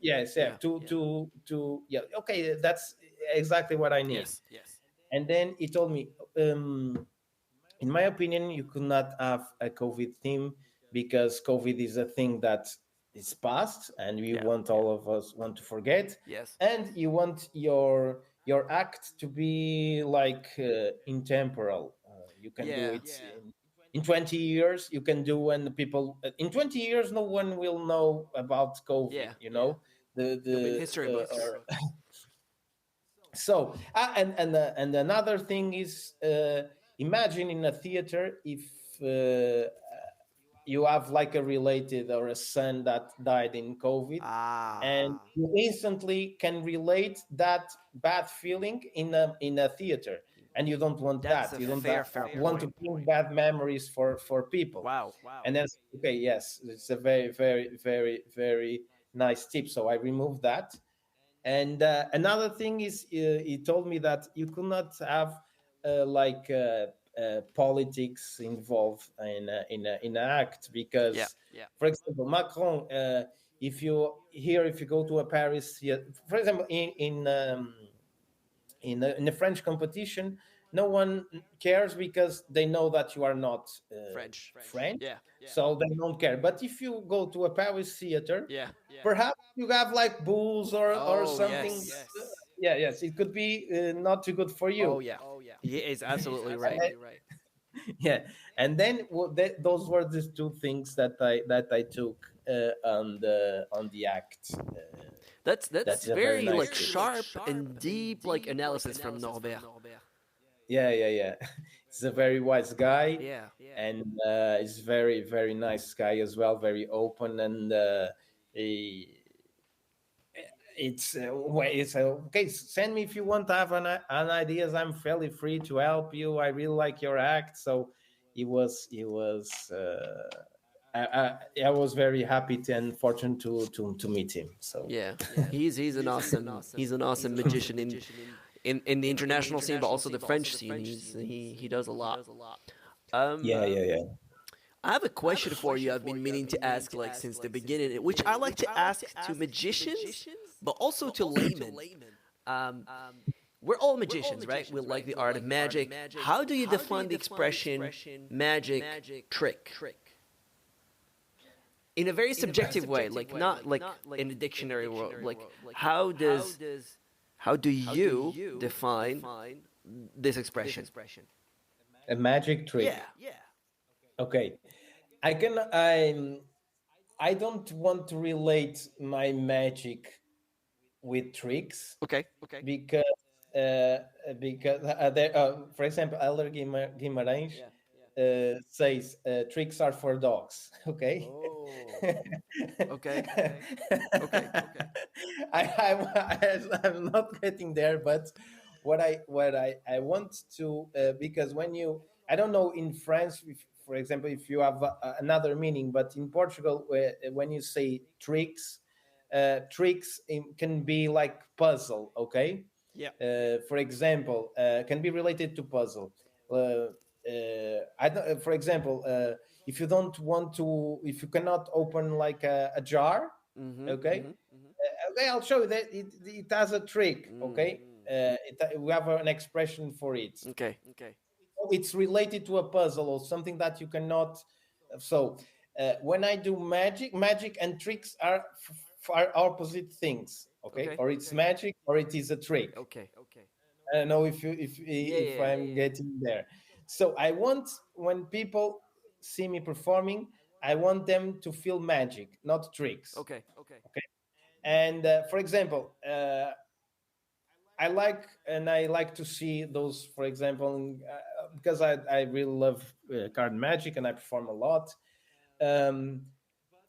Okay, that's exactly what I need. Yes. And then he told me, in my opinion, you could not have a COVID theme, because COVID is a thing that is past, and we want all of us want to forget. Yes. And you want your act to be like intemporal. You can do it in 20 years. You can do when the people in 20 years, no one will know about COVID. The history books. So and another thing is, imagine in a theater, if you have like a related or a son that died in COVID, and you instantly can relate that bad feeling in a theater, and you don't want That's that. a You don't fair want to point. bring bad memories for people. Wow. And then, okay, yes, it's a very, very, very, very nice tip. So I removed that. And another thing is, he told me that you could not have politics involved in an act, Yeah. because, for example, Macron, if you go to a Paris, for example, in a French competition, no one cares because they know that you are not French, Yeah. so they don't care. But if you go to a Paris theater, Yeah. perhaps you have like bulls or Oh something. yes. Yeah, yes, it could be not too good for Oh you. yeah. He is absolutely And right. then- yeah, and then those were the two things that I took on the act. That's That's a very very nice like tip. sharp and deep like analysis from Norbert. Yeah. He's a very wise guy, Yeah. and he's very, very nice guy as well. Very open, and he, it's okay. Send me if you want to have an ideas. I'm fairly free to help you. I really like your act. So he was. I was very happy and fortunate to meet him. So Yeah. He's an awesome magician in the international scene, but also the French scene. He does a lot. yeah. I have a question for you. I've been meaning to ask like since the beginning, which I like to ask to magicians, but also to laymen. Um, we're all magicians, right? We like the art of magic. How do you define the expression magic trick? In a very subjective way, like not like in a dictionary world. Like how do you define this expression? A magic trick. Yeah. Okay, I don't want to relate my magic with tricks, Okay. because uh, for example, Elder Guimarães says tricks are for dogs. Okay. Okay. I'm not getting there, but what I want to, because when you, I don't know in France, if, for example, if you have another meaning, but in Portugal, when you say tricks, can be like puzzle. Okay. Yeah. For example, can be related to puzzle. I don't, for example, if you cannot open like a jar, okay, okay, I'll show you that it has a trick. Okay, we have an expression for it. Okay. It's related to a puzzle or something that you cannot. So when I do magic and tricks are opposite things. Okay, Okay. or it's magic or it is a trick. Okay. I don't know if I'm getting there. So I want, when people see me performing, I want them to feel magic, not tricks. Okay. And for example, I like to see those. For example, because I really love card magic and I perform a lot. Um,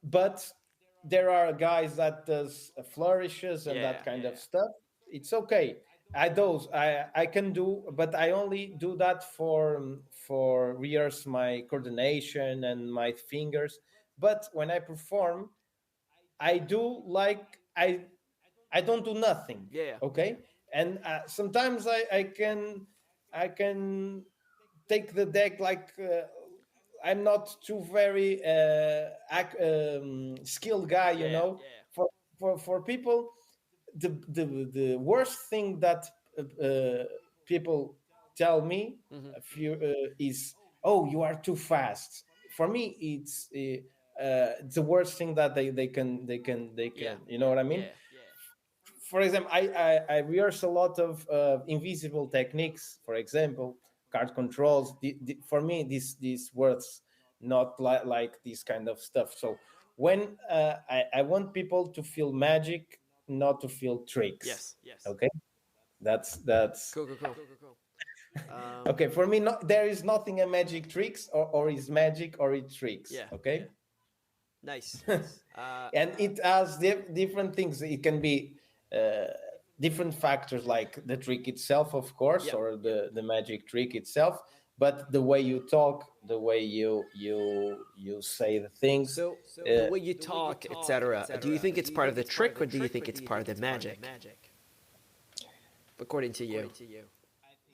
but there are guys that does flourishes and that kind of stuff. It's okay. I can do, but I only do that for rehearse my coordination and my fingers. But when I perform, I do like I don't do nothing. Yeah. Okay, and sometimes I can take the deck like. I'm not too very skilled guy, For people, the worst thing that people tell me is, "Oh, you are too fast." For me, it's the worst thing that they can. You know what I mean? For example, I rehearse a lot of invisible techniques. For example, card controls. For me, this works not like this kind of stuff. So when I want people to feel magic, not to feel tricks. Yes. Okay, that's Cool. Okay, for me, there is nothing a magic tricks or is magic or it tricks. Yeah. Okay. Yeah. Nice. And it has different things. It can be different factors like the trick itself, of course, Yep, or the magic trick itself, but the way you talk, the way you say the things. So the way you talk, etc. Do you think it's part of the trick, or do you think it's part of the magic? According to you.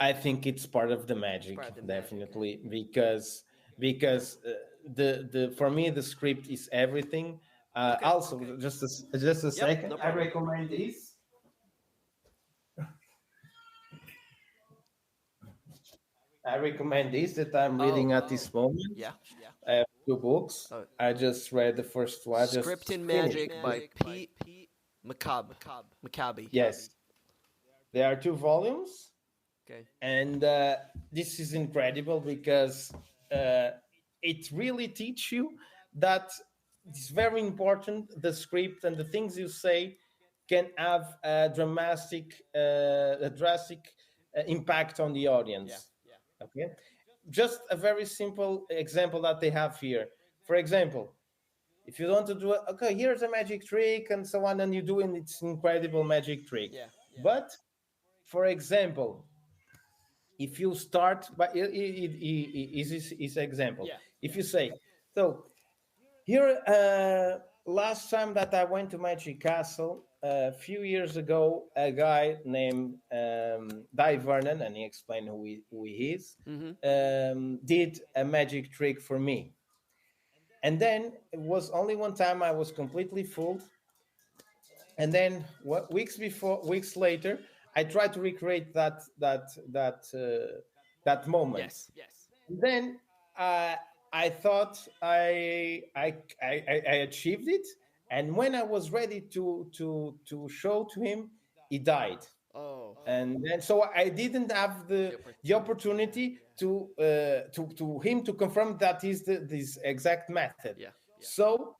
I think it's part of the magic, definitely, because the for me the script is everything. Also, just a Yep, second, no I problem. recommend this. I recommend this that I'm reading at this moment. Yeah. I have two books. I just read the first one. I just Script in finished Magic by Pete Maccabi. Yes, there are two volumes, Okay. and this is incredible because it really teaches you that it's very important. The script and the things you say can have a drastic impact on the audience. Okay, just a very simple example that they have here. For example, if you want to do it, okay, here's a magic trick and so on, and you do it, it's incredible magic trick. But for example, if you start by is example, if you say, so here last time that I went to Magic Castle a few years ago, a guy named Di Vernon, and he explained who he is, did a magic trick for me. And then it was only one time I was completely fooled. And then weeks later, I tried to recreate that moment. Then I thought I achieved it, and when I was ready to show to him, he died. Oh. And then so I didn't have the opportunity to him to confirm that is this exact method. So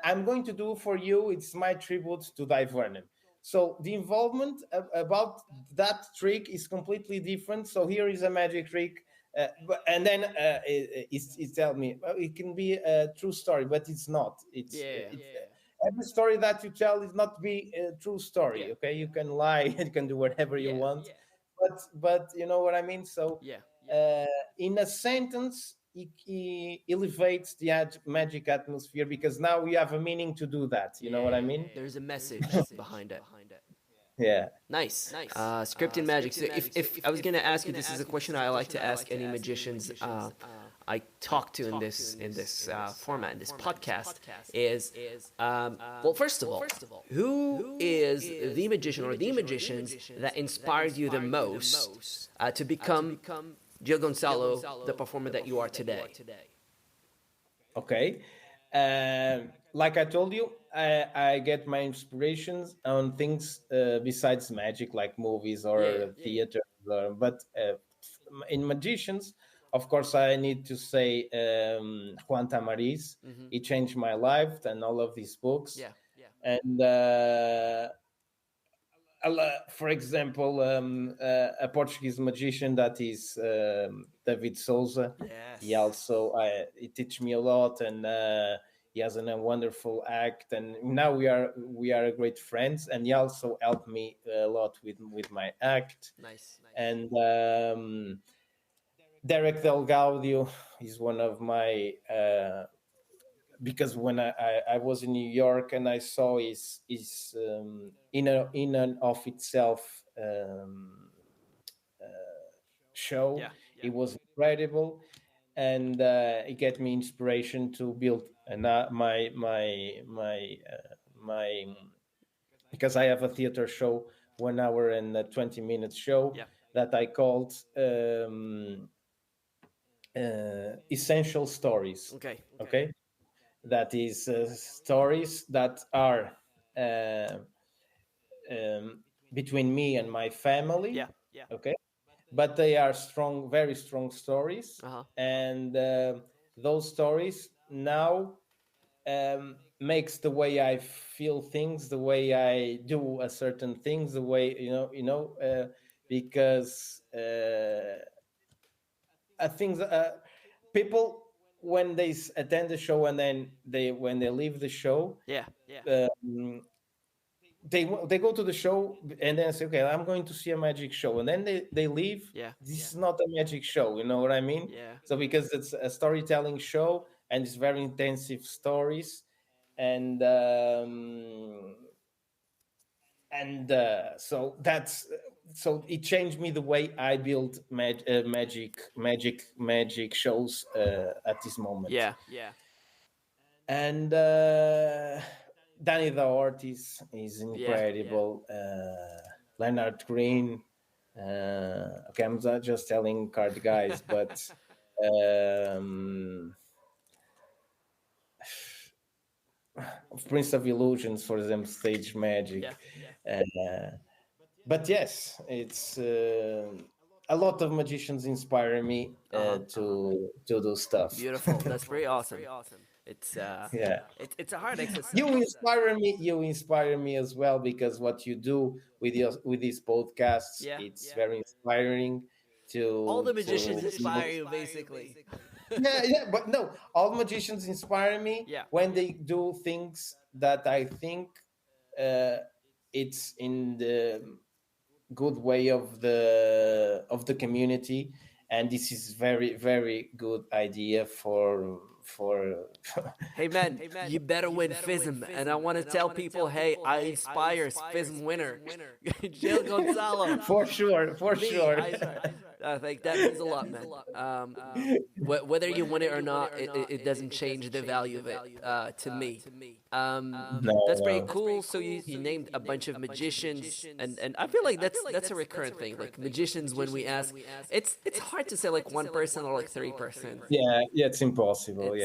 I'm going to do for you. It's my tribute to Di Vernon. So the involvement about that trick is completely different. So here is a magic trick. And then it tell me it can be a true story, but it's not. Every story that you tell is not be a true story. Okay, you can lie, you can do whatever you want, but you know what I mean. So in a sentence, he elevates the magic atmosphere because now we have a meaning to do that. You know what I mean? There's a message behind it. Yeah. Nice. Script in Magic. So if I was going to ask you, this is a question I like to ask any magicians I talk to in this format, in this podcast, is well, first of all, who is the magician or the magicians that inspired you the most to become Gil Gonçalo, the performer that you are today? Okay. Like I told you, I get my inspirations on things besides magic, like movies or theater. But in magicians, of course, I need to say Juan Tamariz. He changed my life and all of these books. And for example, a Portuguese magician that is David Souza. He also he teach me a lot, and he has a wonderful act. And now we are great friends. And he also helped me a lot with my act. Nice. And Derek Del Gaudio is one of my. Because when I was in New York and I saw his in and of itself show, it was incredible, and it gave me inspiration to build my because I have a theater show, 1 hour and 20 minutes show that I called Essential Stories. Okay. That is stories that are between me and my family. Okay, but they are strong, very strong stories, and those stories now makes the way I feel things, the way I do a certain things, the way because I think people, when they attend the show and then when they leave the show, um, they go to the show and then say, okay, I'm going to see a magic show, and then they leave. This is not a magic show, you know what I mean? So because it's a storytelling show and it's very intensive stories, and so it changed me the way I build magic shows at this moment. And Danny the Ortiz is incredible. Leonard Green. Okay, I'm not just telling card guys, but Prince of Illusions, for example, Stage Magic. But yes, it's a lot of magicians inspire me to do stuff. Beautiful. That's very awesome. It's it's a hard exercise. You inspire me as well, because what you do with these podcasts, it's very inspiring. All the magicians inspire you, basically. But no, all magicians inspire me when they do things that I think it's in the good way of the community, and this is very, very good idea for Hey man, you better win FISM, and I want to tell people, hey, I inspire FISM winner, Gil Gonçalo. For sure. I think that means a lot, man. Whether you win it or not, it doesn't change the value of it to me. That's pretty cool. So you named a bunch of magicians, and I feel like that's a recurrent thing. Like magicians, when we ask, it's hard to say like one person or like 3 persons. Yeah, it's impossible.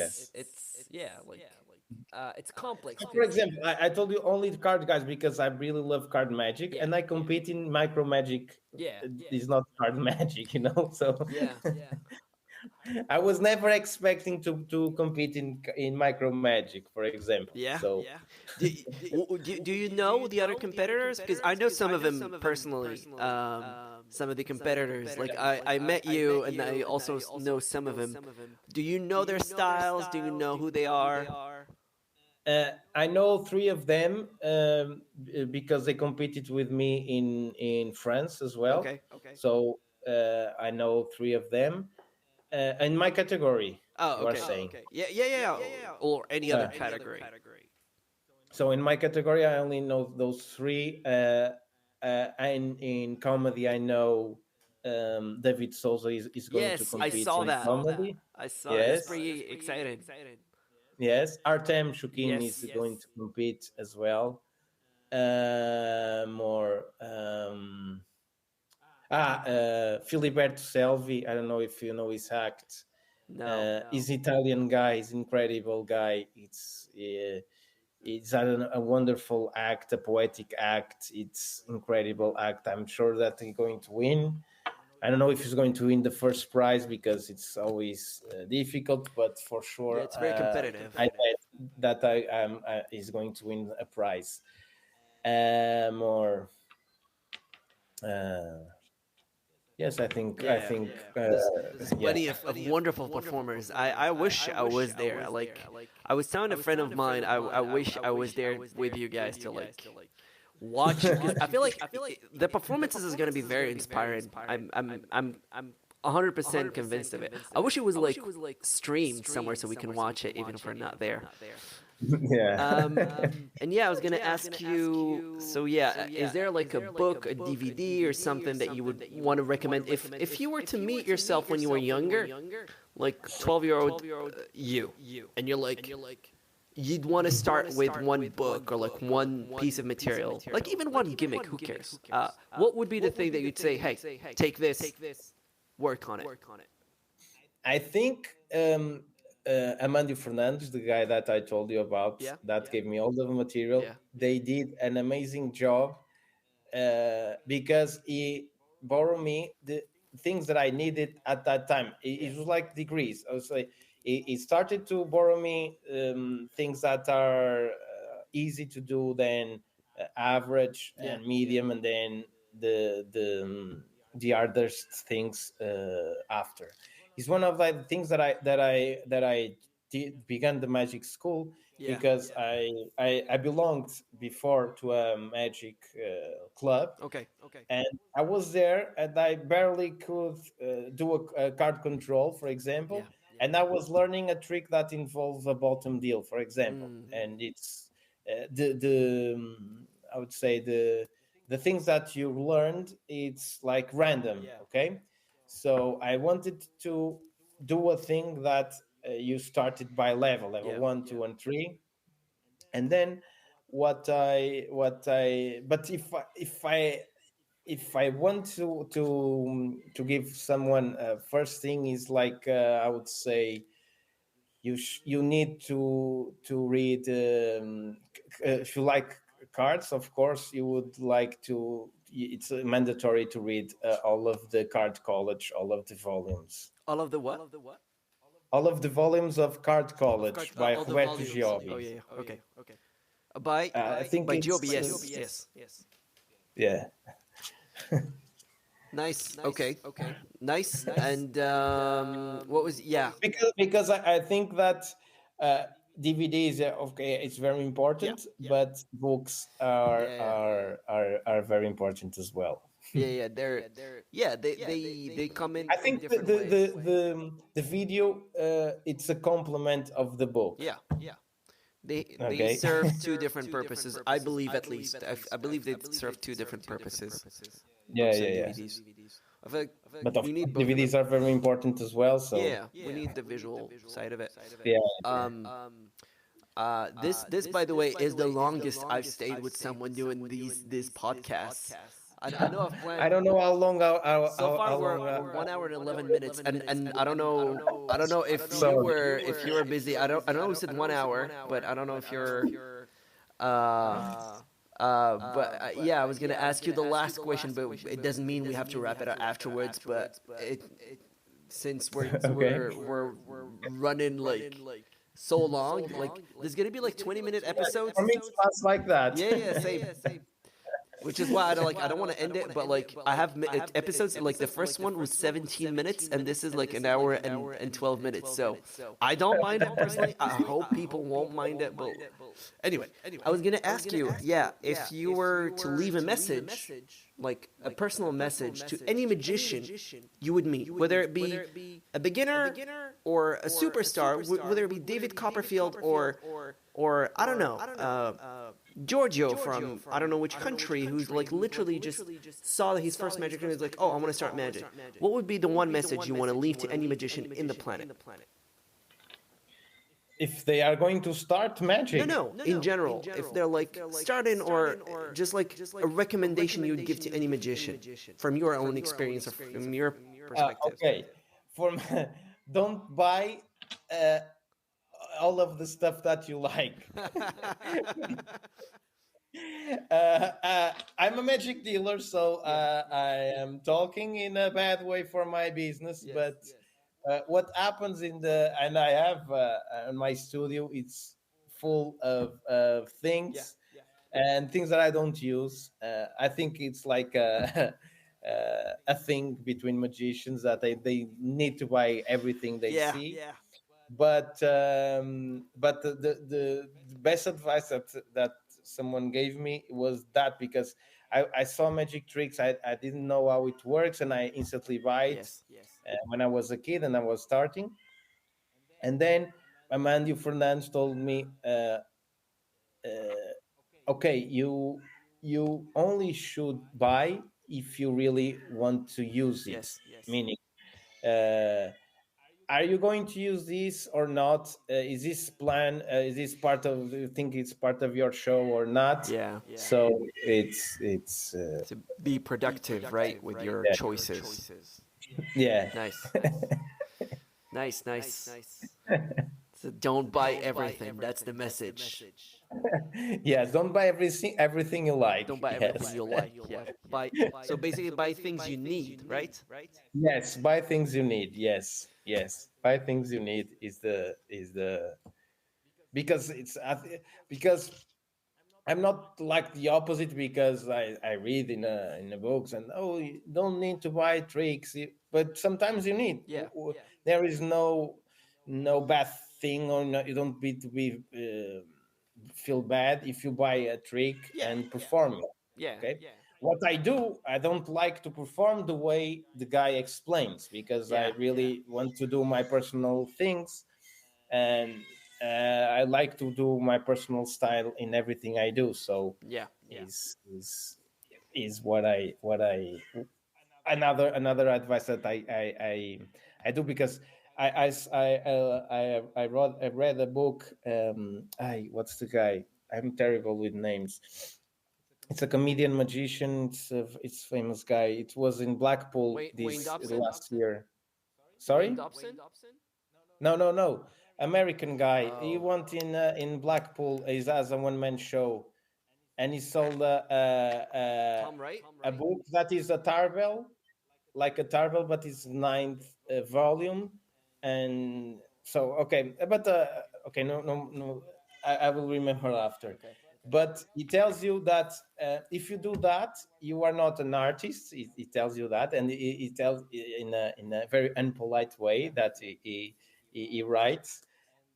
It's complex. For example, I told you only the card guys because I really love card magic, and I compete in micro magic. It's not card magic, you know. So I was never expecting to compete in micro magic, for example. So do you know the other competitors? Because I know some of them personally. Some of the competitors, like I met you, and I also know some of them. Do you know their styles? Do you know who they are? I know 3 of them because they competed with me in France as well. Okay. So I know 3 of them in my category. Oh, okay. Saying. Yeah. Or any other category. So in my category, I only know those 3. And in comedy, I know David Souza is going to compete in comedy. I saw that. It's pretty exciting. Yes, Artem Shukin is going to compete as well. Filiberto Selvi. I don't know if you know his act. No. He's Italian guy. He's incredible guy. It's a wonderful act, a poetic act. It's incredible act. I'm sure that he's going to win. I don't know if he's going to win the first prize because it's always difficult, but for sure, it's very competitive. I bet that he's going to win a prize. Yes, I think. There's plenty of wonderful performers. I wish I was there. Like I was telling a friend of mine, I wish I was there with you guys to like watch it. I feel like the performances is going to be very inspiring. I'm 100% convinced of it. I wish it was like streamed somewhere so we can watch it even if we're not there. And I was gonna ask you. So is there like a book, a DVD, or something that you would want to recommend if you were to meet yourself when you were younger, like 12-year-old you, and you're like. You'd want to start with one book or like one piece of material, like even one gimmick. Who cares? What would be the thing that you'd say? Hey, take this, work on it. I think Amandio Fernandes, the guy that I told you about, gave me all the material. They did an amazing job because he borrowed me the things that I needed at that time. It was like degrees. I was like. He started to borrow me things that are easy to do, then average and medium, and then the the hardest things after. It's one of the things that I began the magic school Yeah. because I belonged before to a magic club, Okay. Okay. and I was there and I barely could do a card control, for example, Yeah. Yeah. and I was learning a trick that involves a bottom deal, for example, Mm. and it's I would say the things that you learned, it's like random, Yeah. okay? So I wanted to do a thing that you started by level Yeah. one, two, and three, and then but if I want to give someone first thing is like I would say you need to read if you like cards, of course you would like to. It's mandatory to read all of the Card College, all of the volumes, All of the what? all of the volumes of Card Of course, College by all the Roberto volumes. Oh Giobbi. yeah. Yeah. Okay. Okay. By I think by it's Joby. Yes. Yes. Yes. yeah. Nice. Okay. Nice. And what was? Yeah. Because I think that DVDs are okay, it's very Yeah. important, but books are Yeah. are very important as well. Yeah. Yeah. They're yeah. They come I in think different ways. the video it's a complement of the book. Yeah. Yeah. They Okay. serve two different purposes. I believe at least. I believe they serve two different purposes. Yeah, Books and yeah, yeah. DVDs. I feel like But of we need course, both of them. DVDs are very important as well. So Yeah, we need the visual side of it. yeah, This by the way is the longest I've stayed with someone doing these podcasts. I know I've I don't planned. know how long. So far How we're long? 1 hour and 11 minutes, and I don't know Sorry. if you were busy. I don't know who said 1 hour, but I don't know if you're. Yeah, I was gonna ask you the last question, but it doesn't mean we have to wrap it up afterwards. But since Okay. we're running like so long, like there's gonna be like 20-minute episodes. For me, it's fast like that. Yeah, yeah, same. Which is why I don't want to end it, but like I have episodes. Like the first one was 17 minutes, and this is like an hour and 12 minutes. So I don't mind it personally. I hope people won't mind it. But anyway, I was gonna ask you, yeah, if you were to leave a message, like a personal message to any magician you would meet, whether it be a beginner or a superstar, whether it be David Copperfield or I don't know, Giorgio from I don't know which country, who's like literally just saw his first magic and was like, oh, I want to start magic. What would be the one message you want to leave to any magician in the planet? If they are going to start magic, No, in general. If they're like starting or just like a recommendation you would give to any magician from your own experience or from your perspective. okay. Don't buy all of the stuff that you like. I'm a magic dealer, so I am talking in a bad way for my business. But what happens and I have in my studio, it's full of things and things that I don't use. I think it's like a thing between magicians that they need to buy everything they see. But the best advice that someone gave me was that, because I saw magic tricks, I didn't know how it works, and I instantly buy it when I was a kid and I was starting. And then Amandio Fernandes told me, okay, you only should buy if you really want to use it. Meaning, are you going to use this or not? Is this plan? Is this part of? Do you think it's part of your show or not? Yeah. So it's To be productive, right, with your choices. yeah. Nice. So don't buy everything. That's the message. Yes, don't buy everything you like. Don't buy everything you like. Yeah. So basically, buy things you need, right? Yes, buy things you need. Yes, buy things you need is the because it's because I'm not like the opposite, because I read in the books, and oh, you don't need to buy tricks, but sometimes you need. Yeah. There is no bad thing, or no, you don't need to be feel bad if you buy a trick Yeah. and perform it. Yeah. Okay. What I do, I don't like to perform the way the guy explains, because I Yeah. really want to do my personal things, and I like to do my personal style in everything I do. So Yeah. is what I another advice that I do, because I read a book. What's the guy? I'm terrible with names. It's a comedian magician. It's famous guy. It was in Blackpool Wayne this Dobson. last year. Wayne Sorry? Dobson. No. American guy. He Oh. went in Blackpool. He has a one man show, and he sold Tom Wright. a book that is a tarbell, like a tarbell, but it's ninth volume. And so okay, but okay, no, I will remember after. Okay. But he tells you that if you do that, you are not an artist. He tells you that, and he tells in a very unpolite way that he writes,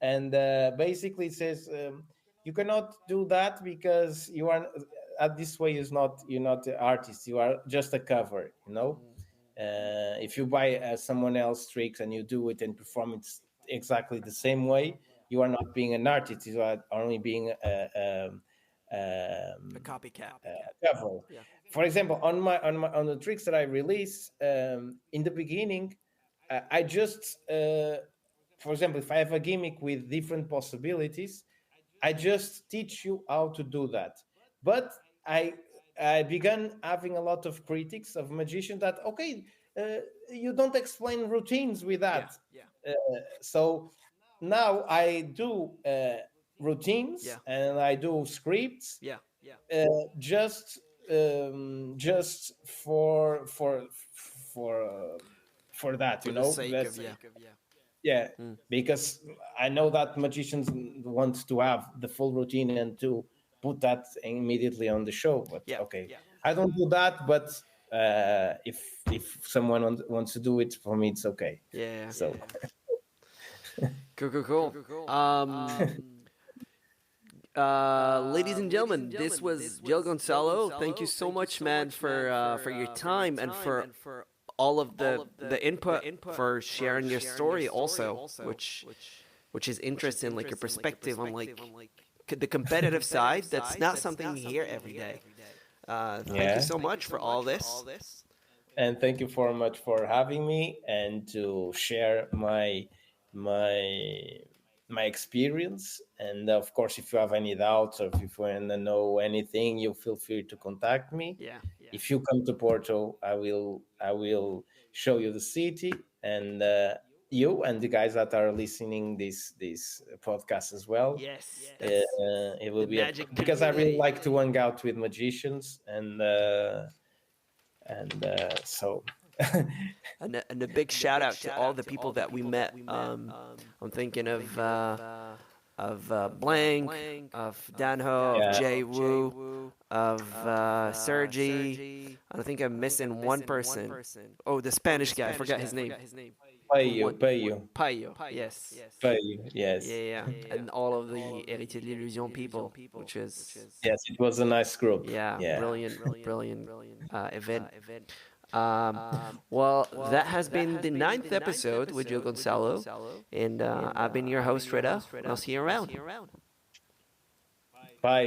and basically says you cannot do that, because you are this way is not you're not the artist. You are just a cover. If you buy someone else tricks and you do it and perform it exactly the same way, you are not being an artist. You are only being A copycat. cover. Yeah. For example, on the tricks that I release, in the beginning, I just for example, if I have a gimmick with different possibilities, I just teach you how to do that. But I I began having a lot of critics of magicians that okay, you don't explain routines with Yeah. that. So now I do routines Yeah. and I do scripts, Yeah. uh, just just for uh, for that, For the sake of that's yeah. yeah, because I know that magicians want to have the full routine and to put that immediately on the show. But Yeah. okay, I don't do that. But if someone wants to do it for me, it's okay. Yeah. So Cool. Ladies and gentlemen, this was Gil Gonçalo. Thank you so much, man, for your time and for all of the input, for sharing your story also, which is interesting, like your perspective on like the competitive side. That's not something you hear every day. Thank you yeah, so much for all this. and thank you very much for having me and to share my my experience. And of course, if you have any doubts or if you want to know anything, you feel free to contact me. Yeah. If you come to Porto, I will show you the city, and you and the guys that are listening this podcast as well. Yes. It will The be magic because I really community. like to hang out with magicians, and so And a big shout out to all the people that we met. I'm thinking of Blank, of Danho, of yeah, Jay Wu, of Sergi. I think I'm missing one person. Oh, the Spanish guy. I forgot his name. pay you, Payo. Yes. pay you. Yes, Yeah. And all of the Héritier de l'Illusion people, which is yes, it was a nice group. yeah, Yeah. brilliant event. Um, well, that has been the ninth episode with Joe Gonçalo, and I've been your host, Rita, and I'll see you around. Bye.